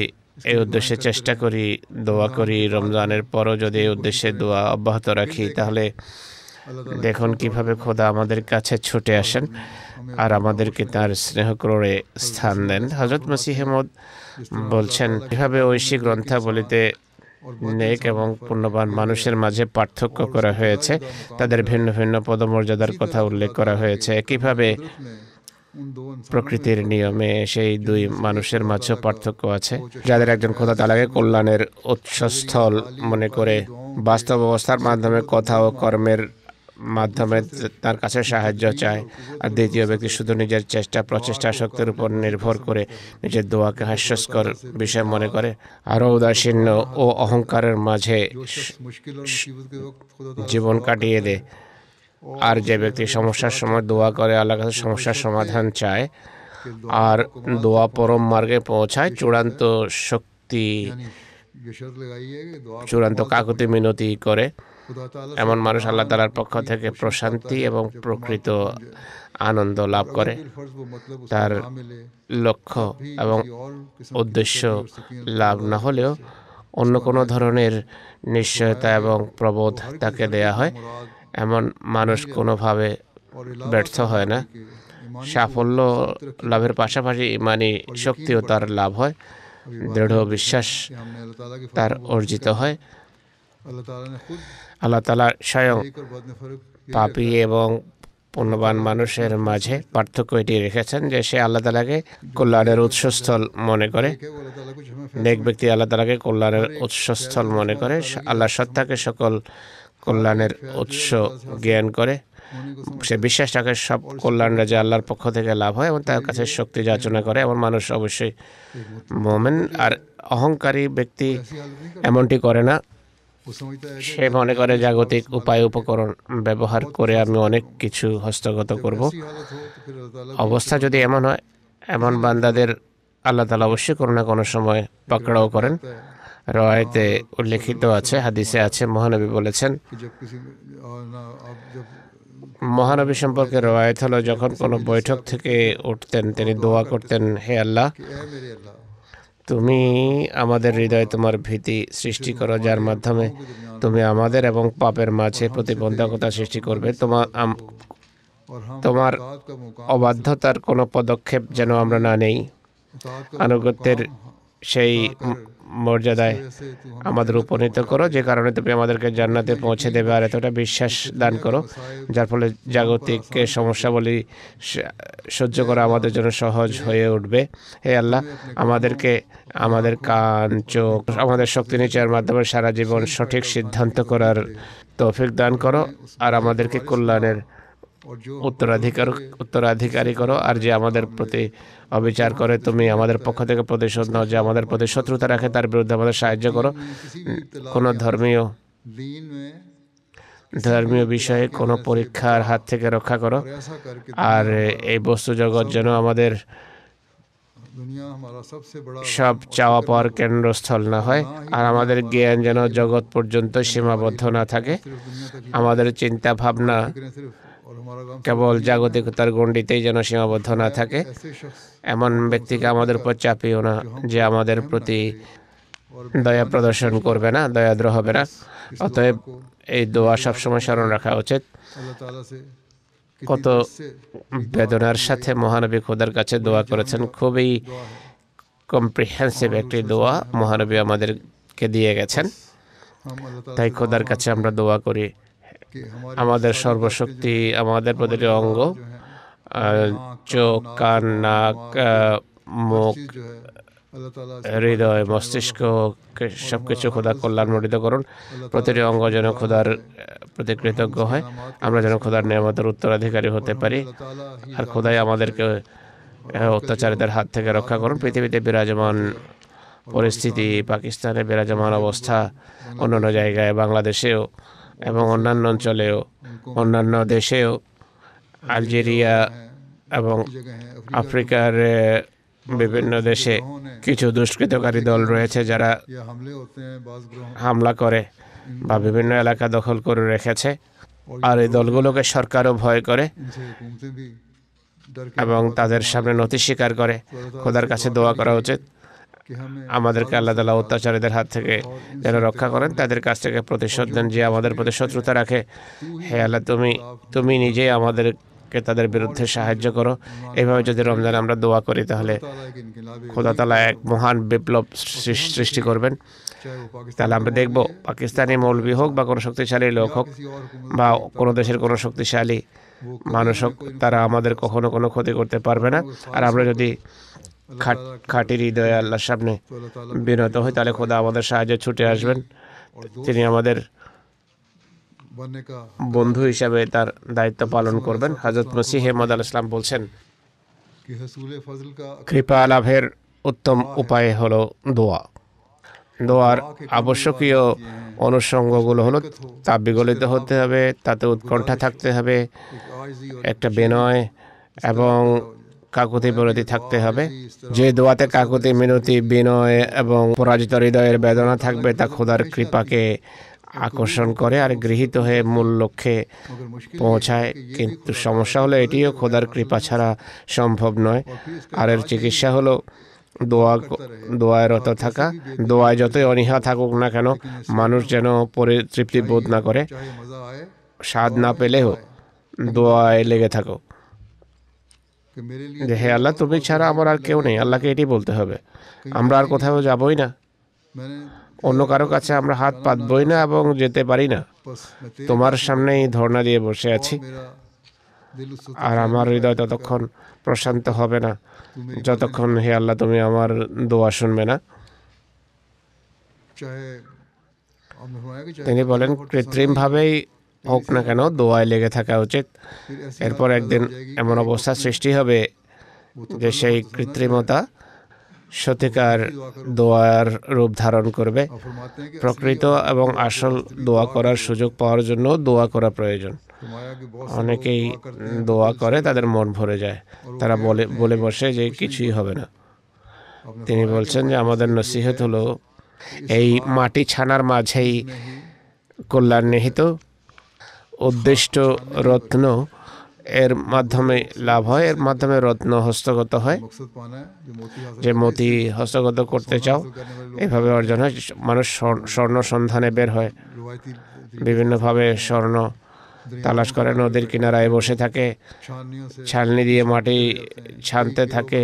এই উদ্দেশ্যে চেষ্টা করি, দোয়া করি, রমজানের পরও যদি এই উদ্দেশ্যে দোয়া অব্যাহত রাখি, তাহলে अल्लाह ताला দেখুন কিভাবে খোদা আমাদের কাছে ছুটে আসেন আর আমাদেরকে তার স্নেহ করে স্থান দেন। হযরত মসিহ মউদ বলছেন, কিভাবে ঐশী গ্রন্থাবলীতে নেক এবং পুণ্যবান মানুষের মাঝে পার্থক্য করা হয়েছে, তাদের ভিন্ন ভিন্ন পদমর্যাদার কথা উল্লেখ করা হয়েছে। কিভাবে में उन दो इंसान প্রকৃতির নিয়মে সেই দুই মানুষের মাঝেও পার্থক্য আছে। যাদের একজন খোদা তাআলাকে কল্যাণের উৎসস্থল মনে করে, বাস্তব অবস্থার মাধ্যমে কথা ও কর্মের মাধ্যমে তার কাছে সাহায্য চায়, আর দ্বিতীয় ব্যক্তি শুধু নিজের চেষ্টা প্রচেষ্টা শক্তির উপর নির্ভর করে নিজের দোয়াকে হাস্যস্কর বিষয় মনে করে, আরও উদাসীন ও অহংকারের মাঝে मुश्किल और मुसीबत के वक्त खुदा ताला জীবন কাটিয়ে দেয়। আর যে ব্যক্তি সমস্যার সময় দোয়া করে, আল্লাহর কাছে সমস্যার সমাধান চায় আর দোয়া পরম মার্গে পৌঁছায়, চূড়ান্ত শক্তি, ये शर्त लगाई है कि दुआ চূড়ান্ত কাকুতি মিনতি করে, खुदा ताला এমন মানুষ আল্লাহ তাআলার পক্ষ থেকে প্রশান্তি এবং প্রকৃত আনন্দ লাভ করে। फर्ज वो मतलब उसको তার ना मिले লক্ষ্য এবং और किस्म উদ্দেশ্য লাভ না হলেও অন্য কোনো ধরনের নিশ্চয়তা এবং প্রবোধ তাকে দেয়া হয়। এমন মানুষ কোনোভাবে और ব্যর্থ হয় না। সাফল্য লাভের পাশাপাশি ইমানি শক্তিও তার লাভ হয়, দৃঢ় বিশ্বাস हमने अल्लाह ताला के তার অর্জিত হয়। अल्लाह ताला ने खुद আল্লাহ তাআলা স্বয়ং लेकर बाद में फर्क পাপী এবং পুণ্যবান মানুষের মাঝে পার্থক্য এটি রেখেছেন যে সে আল্লাহ তাআলাকে কল্যাণের উৎসস্থল মনে করে। है वो अल्लाह ताला कुछ हमें নেক ব্যক্তি আল্লাহ তাআলাকে কল্যাণের উৎসস্থল মনে করে, আল্লাহ সত্তাকে সকল কল্যাণের উৎস জ্ঞান করে, সে বিশ্বাস রাখে সব কল্যাণরা যে আল্লাহর পক্ষ থেকে লাভ হয় এবং তার কাছে শক্তি যাচনা করে। এমন মানুষ অবশ্যই মুমিন। আর অহংকারী ব্যক্তি এমনটি করে না। वो समझता है সে মনে করে জাগতিক উপায় উপকরণ ব্যবহার করে আমি অনেক কিছু হস্তগত করব। ऐसी हालत हो तो फिर अल्लाह ताला অবস্থা যদি এমন হয়, এমন বান্দাদের আল্লাহ তাআলা অবশ্যই কোনো না কোনো সময় পাকড়াও করেন। রওয়ায়াতে উল্লেখিত আছে, হাদিসে আছে, মহানবী বলেছেন, कि जब किसी और ना आप जब মহানবী সম্পর্কে রওয়ায়াত হলো, যখন কোনো বৈঠক থেকে উঠতেন তিনি দোয়া করতেন, হে আল্লাহ, कि ए मेरे अल्लाह তুমি আমাদের হৃদয়ে তোমার ভীতি সৃষ্টি করো, যার মাধ্যমে তুমি আমাদের এবং পাপের মাঝে প্রতিবন্ধকতা সৃষ্টি করবে। और हम তোমার इताअत का मुकाम অবাধ্যতার কোনো পদক্ষেপ যেন আমরা না নেই, इताअत का আনুগত্যের সেই মর্যাদায় जैसे तू हम আমাদের উপনীত করো, যে কারণে তুমি আমাদেরকে জান্নাতে পৌঁছে দেবে। আর এতটা বিশ্বাস দান করো যার ফলে জাগতিক সমস্যাবলী সহ্য করা আমাদের জন্য সহজ হয়ে উঠবে। হে আল্লাহ, আমাদেরকে আমাদের কান, চোখ, আমাদের শক্তি নিচের মাধ্যমে সারা জীবন সঠিক সিদ্ধান্ত করার তৌফিক দান করো আর আমাদেরকে কল্যাণের और जो উত্তরাধিকারী করো, আর যে আমাদের প্রতি অবিচার করে তুমি আমাদের পক্ষ থেকে প্রতিশোধ নাও। যে আমাদের প্রতি শত্রুতা রাখে তার বিরুদ্ধে আমাদের সাহায্য করো। কোনো दीन में ধর্মীয় বিষয়ে কোনো পরীক্ষার হাত থেকে রক্ষা করো। और ऐसा करके আর এই বস্তু জগৎ যেন আমাদের दुनिया हमारा सबसे बड़ा সব চাওয়া পাওয়ার কেন্দ্রস্থল না হয়। আর আমাদের জ্ঞান যেন জগৎ পর্যন্ত সীমাবদ্ধ না থাকে। सिर्फ दुनिया तक ही আমাদের চিন্তা ভাবনা फिक्रें सिर्फ और हमारा काम কেবল জাগতিকতার গণ্ডিতেই যেন সীমাবদ্ধ না থাকে। ऐसे शख्स এমন ব্যক্তিকে আমাদের উপর চাপিও না যে আমাদের প্রতি और দয়া প্রদর্শন করবে না, দয়াদ্র হবে না। অতএব এই দোয়া সবসময় স্মরণ রাখা উচিত। अल्लाह ताला से কত বেদনার সাথে মহানবী খোদার কাছে দোয়া করেছেন। খুবই কম্প্রিহেন্সিভ একটি দোয়া মহানবী আমাদেরকে দিয়ে গেছেন। हम अल्लाह ताला তাই খোদার কাছে আমরা দোয়া করি के हमारे আমাদের সর্বশক্তি, আমাদের প্রতিটি অঙ্গ, চোখ, কান, নাক, মুখ, चीज जो है अल्लाह ताला হৃদয়, মস্তিষ্ক সবকিছু খোদা কল্যাণমণ্ডিত করুন। প্রতিটি অঙ্গ যেন খোদার প্রতি কৃতজ্ঞ হয়। আমরা যেন খোদার নিয়ামতের উত্তরাধিকারী হতে পারি। अल्लाह ताला ही আর খোদাই আমাদেরকে অত্যাচারীদের হাত থেকে রক্ষা করুন। পৃথিবীতে বিরাজমান পরিস্থিতি, পাকিস্তানে বিরাজমান অবস্থা, অন্যান্য জায়গায়, বাংলাদেশেও এবং অন্যান্য অঞ্চলেও, অন্যান্য দেশেও, আলজেরিয়া এবং जगह है আফ্রিকার বিভিন্ন দেশে কিছু দুষ্কৃতকারী দল রয়েছে যারা या हमले होते हैं बाज ग्रोह হামলা করে বা বিভিন্ন এলাকা দখল করে রেখেছে। আর এই দলগুলোকে সরকারও ভয় করে इनसे हुकूमतें भी डर के এবং তাদের সামনে নথি স্বীকার করে। খোদার কাছে দোয়া করা উচিত कि हमें আমাদেরকে আল্লাহ তাআলা অত্যাচারীদের হাত থেকে যেন রক্ষা করেন, তাদের কাছ থেকে প্রতিশোধ দেন যে আমাদের প্রতি শত্রুতা রাখে। হে আল্লাহ, তুমি নিজেই আমাদেরকে তাদের বিরুদ্ধে সাহায্য করো। এইভাবে যদি রমজানে আমরা দোয়া করি তাহলে ताला के इनकलाब খোদা তাআলা এক মহান বিপ্লব সৃষ্টি করবেন। चाहे वो पाकिस्तान তাহলে আমরা দেখব পাকিস্তানি মৌলবি হোক বা কোনো শক্তিশালী লোক হোক किसी और हुकूमत বা কোনো দেশের কোনো শক্তিশালী মানুষ হোক, তারা আমাদের কখনো কোনো ক্ষতি করতে পারবে না। আর আমরা যদি খাঁটি হৃদয়ে আল্লাহর সামনে तो अल्लाह ताला বিনত হই তাহলে খোদা আমাদের সাহায্যে ছুটে আসবেন। তিনি আমাদের बनने का বন্ধু হিসাবে তার দায়িত্ব পালন করবেন। হযরত মসিহ মাউদ আলাইহিস সালাম বলছেন, कि हसूल फजल का কৃপা লাভের উত্তম উপায় হলো দোয়া। দোয়ার আবশ্যকীয় অনুষঙ্গগুলো হলো তা বিগলিত হতে হবে, তাতে উৎকণ্ঠা থাকতে হবে, एक आजिज़ी और একটা বিনয় এবং কাকুতি বিরতি থাকতে হবে। যে দোয়াতে কাকুতি মিনতি, বিনয় এবং পরাজিত হৃদয়ের বেদনা থাকবে তা খোদার কৃপাকে আকর্ষণ করে আর গৃহীত হয়ে মূল লক্ষ্যে मगर मुश्किल পৌঁছায়। কিন্তু সমস্যা হলো এটিও খোদার কৃপা ছাড়া সম্ভব নয়। আর এর চিকিৎসা হলো দোয়ায় রত থাকা। দোয়ায় যতই অনীহা থাকুক না কেন, মানুষ যেন পরিতৃপ্তি বোধ না করে, चाहे मज़ा आए স্বাদ না পেলেও দোয়ায় লেগে থাকো कि मेरे लिए যে হে আল্লাহ, তুমি ছাড়া আমার আর কেউ নেই। আল্লাহকে এটি বলতে হবে। আমরা আর কোথাও যাবই না, मैंने অন্য কারো কাছে আমরা হাত পাতবই না এবং যেতে পারি না। बस मैं तेरे তোমার সামনেই ধর্ণা দিয়ে বসে আছি। मेरा दिल उस আর আমার হৃদয় ততক্ষণ প্রশান্ত হবে না যতক্ষণ হে আল্লাহ তুমি আমার দোয়া শুনবে না। चाहे आपने फरमाया कि चाहे তিনি বলেন কৃত্রিমভাবেই হোক না কেন দোয়ায় লেগে থাকা উচিত। फिर ऐसी এরপর একদিন এমন অবস্থা সৃষ্টি হবে যে সেই কৃত্রিমতা সত্যিকার দোয়ার রূপ ধারণ করবে। आप फरमाते हैं कि প্রকৃত এবং আসল দোয়া করার সুযোগ পাওয়ার জন্য দোয়া করা প্রয়োজন। फरमाया कि बहुत অনেকেই দোয়া করে তাদের মন ভরে যায়, তারা বলে বসে যে কিছুই হবে না। তিনি বলছেন যে আমাদের নসিহত হলো এই মাটি ছানার মাঝেই কল্যাণ নিহিত। উদ্দিষ্ট রত্ন এর মাধ্যমে লাভ হয়, এর মাধ্যমে রত্ন হস্তগত হয়। मकसद पाना है जो मोती हासिल যে মতি হস্তগত করতে চাও এভাবে অর্জন হয়। মানুষ স্বর্ণ সন্ধানে বের হয়, रिवायती বিভিন্নভাবে স্বর্ণ তালাশ করে, নদীর কিনারায় বসে থাকে, छानियों से ছালনি দিয়ে মাটি ছানতে থাকে।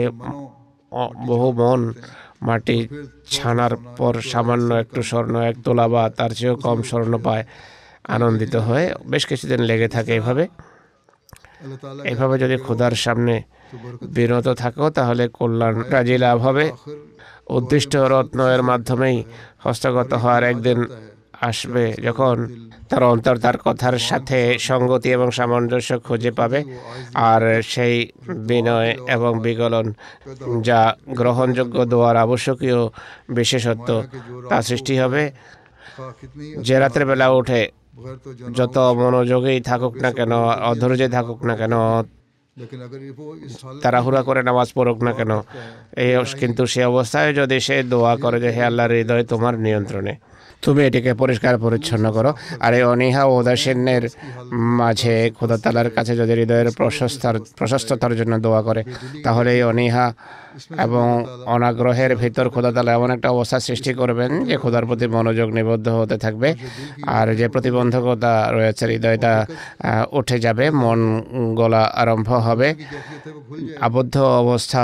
বহু মন মাটি ছানার পর সামান্য একটু স্বর্ণ, এক তোলা বা তার চেয়েও কম স্বর্ণ পায়, আনন্দিত হয়ে বেশ কিছুদিন লেগে থাকে। अल्लाह ताला এইভাবে যদি খোদার সামনে तो बरकत বিরত থাকো তাহলে কল্যাণ রাজি লাভ হবে। आखिर উদ্দিষ্ট রত্ন এর মাধ্যমেই হস্তগত হওয়ার একদিন আসবে, যখন তার অন্তর তার কথার সাথে সঙ্গতি এবং সামঞ্জস্য খুঁজে পাবে, আর সেই বিনয় এবং বিগলন যা গ্রহণযোগ্য দোয়ার আবশ্যকীয় বিশেষত্ব তা সৃষ্টি হবে। যে রাতের বেলা উঠে যত মনোযোগেই থাকুক না কেন, অধৈর্যে থাকুক না কেন, তাড়াহুড়া করে নামাজ পড়ুক না কেন, কিন্তু সে অবস্থায় যদি সে দোয়া করে যে হে আল্লাহর হৃদয় তোমার নিয়ন্ত্রণে, তুমি এটিকে পরিষ্কার পরিচ্ছন্ন করো, আর এই অনীহা ও উদাসীনের মাঝে খোদা তাআলার কাছে যদি হৃদয়ের প্রশস্ততার জন্য দোয়া করে, তাহলে এই অনীহা এবং অনাগ্রহের ভিতর খোদা তাআলা এমন একটা অবস্থা সৃষ্টি করবেন যে খোদার প্রতি মনোযোগ নিবদ্ধ হতে থাকবে, আর যে প্রতিবন্ধকতা রয়েছে হৃদয়টা উঠে যাবে, মন গলা আরম্ভ হবে, আবদ্ধ অবস্থা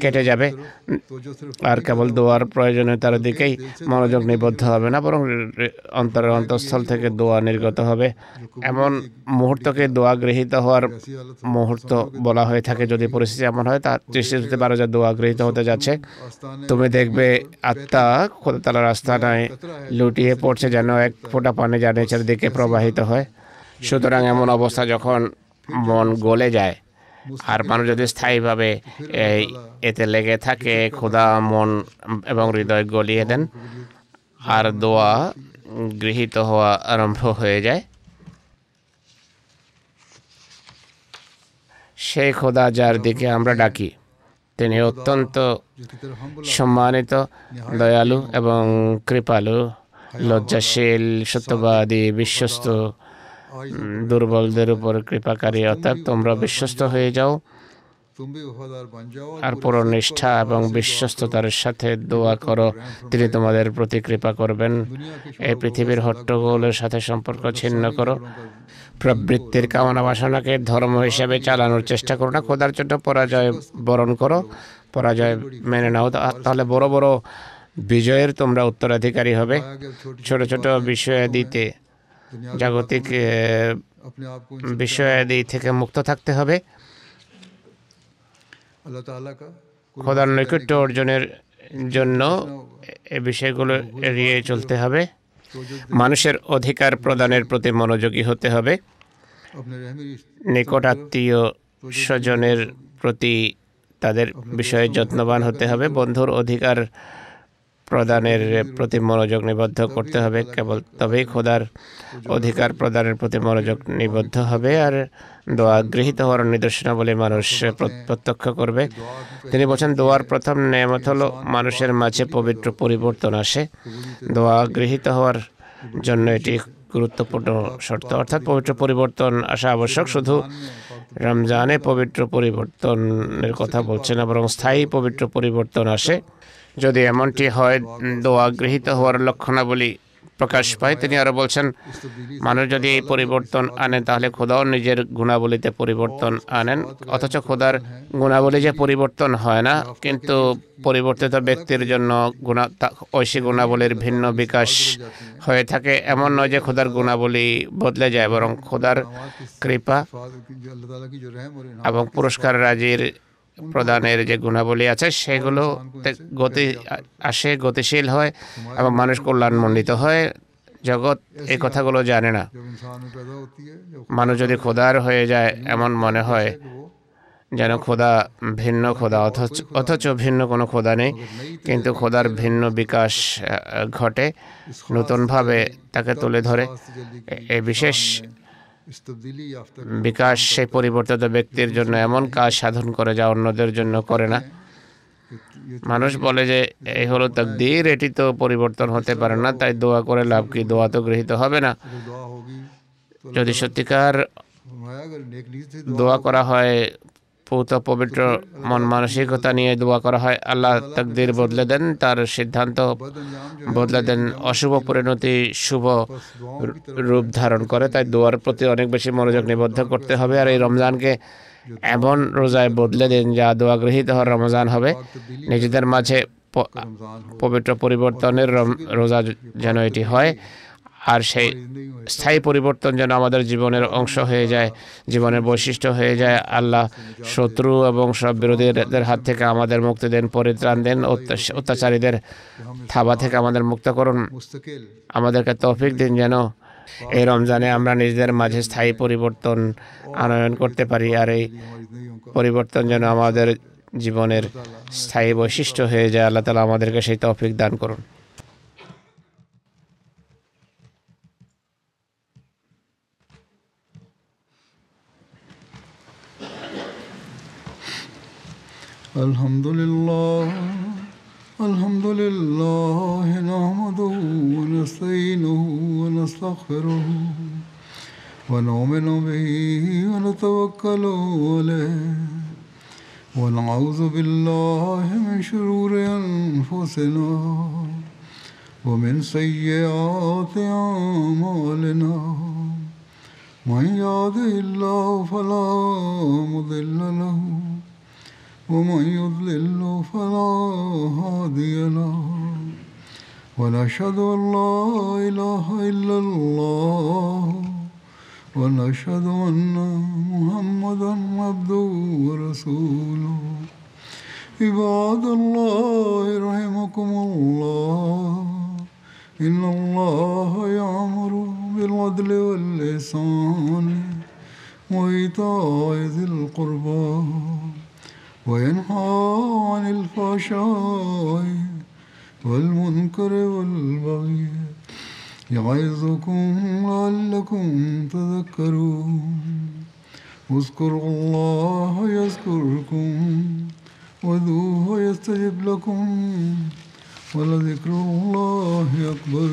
কেটে যাবে, আর কেবল দোয়ার প্রয়োজনীয়তার দিকেই মনোযোগ নিবদ্ধ হবে না, বরং অন্তরের অন্তঃস্থল থেকে দোয়া নির্গত হবে। এমন মুহূর্তকে দোয়া গৃহীত হওয়ার মুহূর্ত বলা হয়ে থাকে। যদি পরিস্থিতি এমন হয়, তা দৃষ্টি হতে পারো যে দোয়া গৃহীত হতে যাচ্ছে। তুমি দেখবে আত্মা খোদা তাআলার আস্তানায় লুটিয়ে পড়ছে, যেন এক ফোঁটা পানি যা নিচের দিকে প্রবাহিত হয়। সুতরাং এমন অবস্থা যখন মন গলে যায়, আর মানুষ যদি স্থায়ীভাবে এতে লেগে থাকে, খোদা মন এবং হৃদয় গলিয়ে দেন, আর দোয়া গৃহীত হওয়া আরম্ভ হয়ে যায়। সেই খোদা যার দিকে আমরা ডাকি, তিনি অত্যন্ত সম্মানিত, দয়ালু এবং কৃপালু, লজ্জাশীল, সত্যবাদী, বিশ্বস্ত, দুর্বলদের উপর কৃপাকারী। অর্থাৎ তোমরা বিশ্বস্ত হয়ে যাও আর পুরো নিষ্ঠা এবং বিশ্বস্ততার সাথে দোয়া করো, তিনি তোমাদের প্রতি কৃপা করবেন। এই পৃথিবীর হট্টগোলের সাথে সম্পর্ক ছিন্ন করো, প্রবৃত্তির কামনা বাসনাকে ধর্ম হিসেবে চালানোর চেষ্টা করো না, খোদার জন্য পরাজয় বরণ করো, পরাজয় মেনে নাও, তাহলে বড় বড় বিজয়ের তোমরা উত্তরাধিকারী হবে। ছোট ছোট বিষয়াদিতে, জাগতিক বিষয়াদি থেকে মুক্ত থাকতে হবে। খোদার নৈকট্য অর্জনের জন্য এই বিষয়গুলো এড়িয়ে চলতে হবে। মানুষের অধিকার প্রদানের প্রতি মনোযোগী হতে হবে। নিকট আত্মীয় স্বজনের প্রতি তাদের বিষয়ে যত্নবান হতে হবে। বন্ধুর অধিকার প্রদানের প্রতি মনোযোগ নিবদ্ধ করতে হবে। কেবল তবেই খোদার অধিকার প্রদানের প্রতি মনোযোগ নিবদ্ধ হবে, আর দোয়া গৃহীত হওয়ার নিদর্শনাবলী মানুষ প্রত্যক্ষ করবে। তিনি বলছেন, দোয়ার প্রথম নেয়ামত হলো মানুষের মাঝে পবিত্র পরিবর্তন আসে। দোয়া গৃহীত হওয়ার জন্য এটি গুরুত্বপূর্ণ শর্ত, অর্থাৎ পবিত্র পরিবর্তন আসা আবশ্যক। শুধু রমজানে পবিত্র পরিবর্তনের কথা বলছে না, বরং স্থায়ী পবিত্র পরিবর্তন আসে। যদি এমনটি হয়, দোয়া গৃহীত হওয়ার লক্ষণাবলী প্রকাশ পায়। তিনি আরো বলছেন, মানুষ যদি এই পরিবর্তন আনেন, তাহলে খোদাও নিজের গুণাবলীতে পরিবর্তন আনেন। অথচ খোদার গুণাবলী যে পরিবর্তন হয় না, কিন্তু পরিবর্তিত ব্যক্তির জন্য ঐশী গুণাবলীর ভিন্ন বিকাশ হয়ে থাকে। এমন নয় যে খোদার গুণাবলী বদলে যায়, বরং খোদার কৃপা এবং পুরস্কার রাজির প্রদানের যে গুণাবলী আছে, সেগুলো গতিশীল হয় এবং মানুষ কল্যাণমণ্ডিত হয়। জগৎ এই কথাগুলো জানে না। মানুষ যদি খোদার হয়ে যায়, এমন মনে হয় যেন খোদা ভিন্ন খোদা, অথচ ভিন্ন কোনো খোদা নেই, কিন্তু খোদার ভিন্ন বিকাশ ঘটে, নতুনভাবে তাকে তুলে ধরে। এই বিশেষ বিকাশ সেই পরিবর্তিত ব্যক্তির জন্য এমন কাজ সাধন করে যা অন্যদের জন্য করে না। মানুষ বলে যে এই হলো তাকদীর, এটি তো পরিবর্তন হতে পারে না, তাই দোয়া করে লাভ কি, দোয়া তো গৃহীত হবে না। যদি সত্যিকার দোয়া করা হয়, পবিত্র মন মানসিকতা নিয়ে দোয়া করা হয়, আল্লাহ তাকদীর বদলে দেন, তার সিদ্ধান্ত বদলে দেন, অশুভ পরিণতি শুভ রূপ ধারণ করে। তাই দোয়ার প্রতি অনেক বেশি মনোযোগ নিবদ্ধ করতে হবে। আর এই রমজানকে এমন রোজায় বদলে দিন যা দোয়া গৃহীত হওয়ার রমজান হবে। নিজেদের মাঝে পবিত্র পরিবর্তনের রোজা যেন এটি হয়, আর সেই স্থায়ী পরিবর্তন যেন আমাদের জীবনের অংশ হয়ে যায়, জীবনের বৈশিষ্ট্য হয়ে যায়। আল্লাহ শত্রু এবং সব বিরোধীদের হাত থেকে আমাদের মুক্তি দেন, পরিত্রাণ দেন, অত্যাচারীদের থাবা থেকে আমাদের মুক্ত করুন। मुस्तकिल আমাদেরকে তৌফিক দিন যেন এই রমজানে আমরা নিজেদের মাঝে স্থায়ী পরিবর্তন আনয়ন করতে পারি, আর এই हमारी जिंदगियों का পরিবর্তন যেন আমাদের জীবনের স্থায়ী বৈশিষ্ট্য হয়ে যায়। আল্লাহ তাআলা আমাদেরকে সেই তৌফিক দান করুন। الحمد لله نحمده ونستعينه ونستغفره ونؤمن به ونتوكل عليه ونعوذ بالله من شرور أنفسنا ومن سيئات أعمالنا من يهده الله فلا مضل له ومن يضلل فلا هادي له ونشهد أن لا إله إلا الله ونشهد أن محمدا عبده ورسوله عباد الله رحمكم الله إن الله يأمر بالعدل والإحسان وإيتاء ذي القربى وينهى عن الفحشاء والمنكر والبغي يعظكم لعلكم تذكرون اذكروا الله يذكركم وادعوه يستجب لكم ولذكر الله أكبر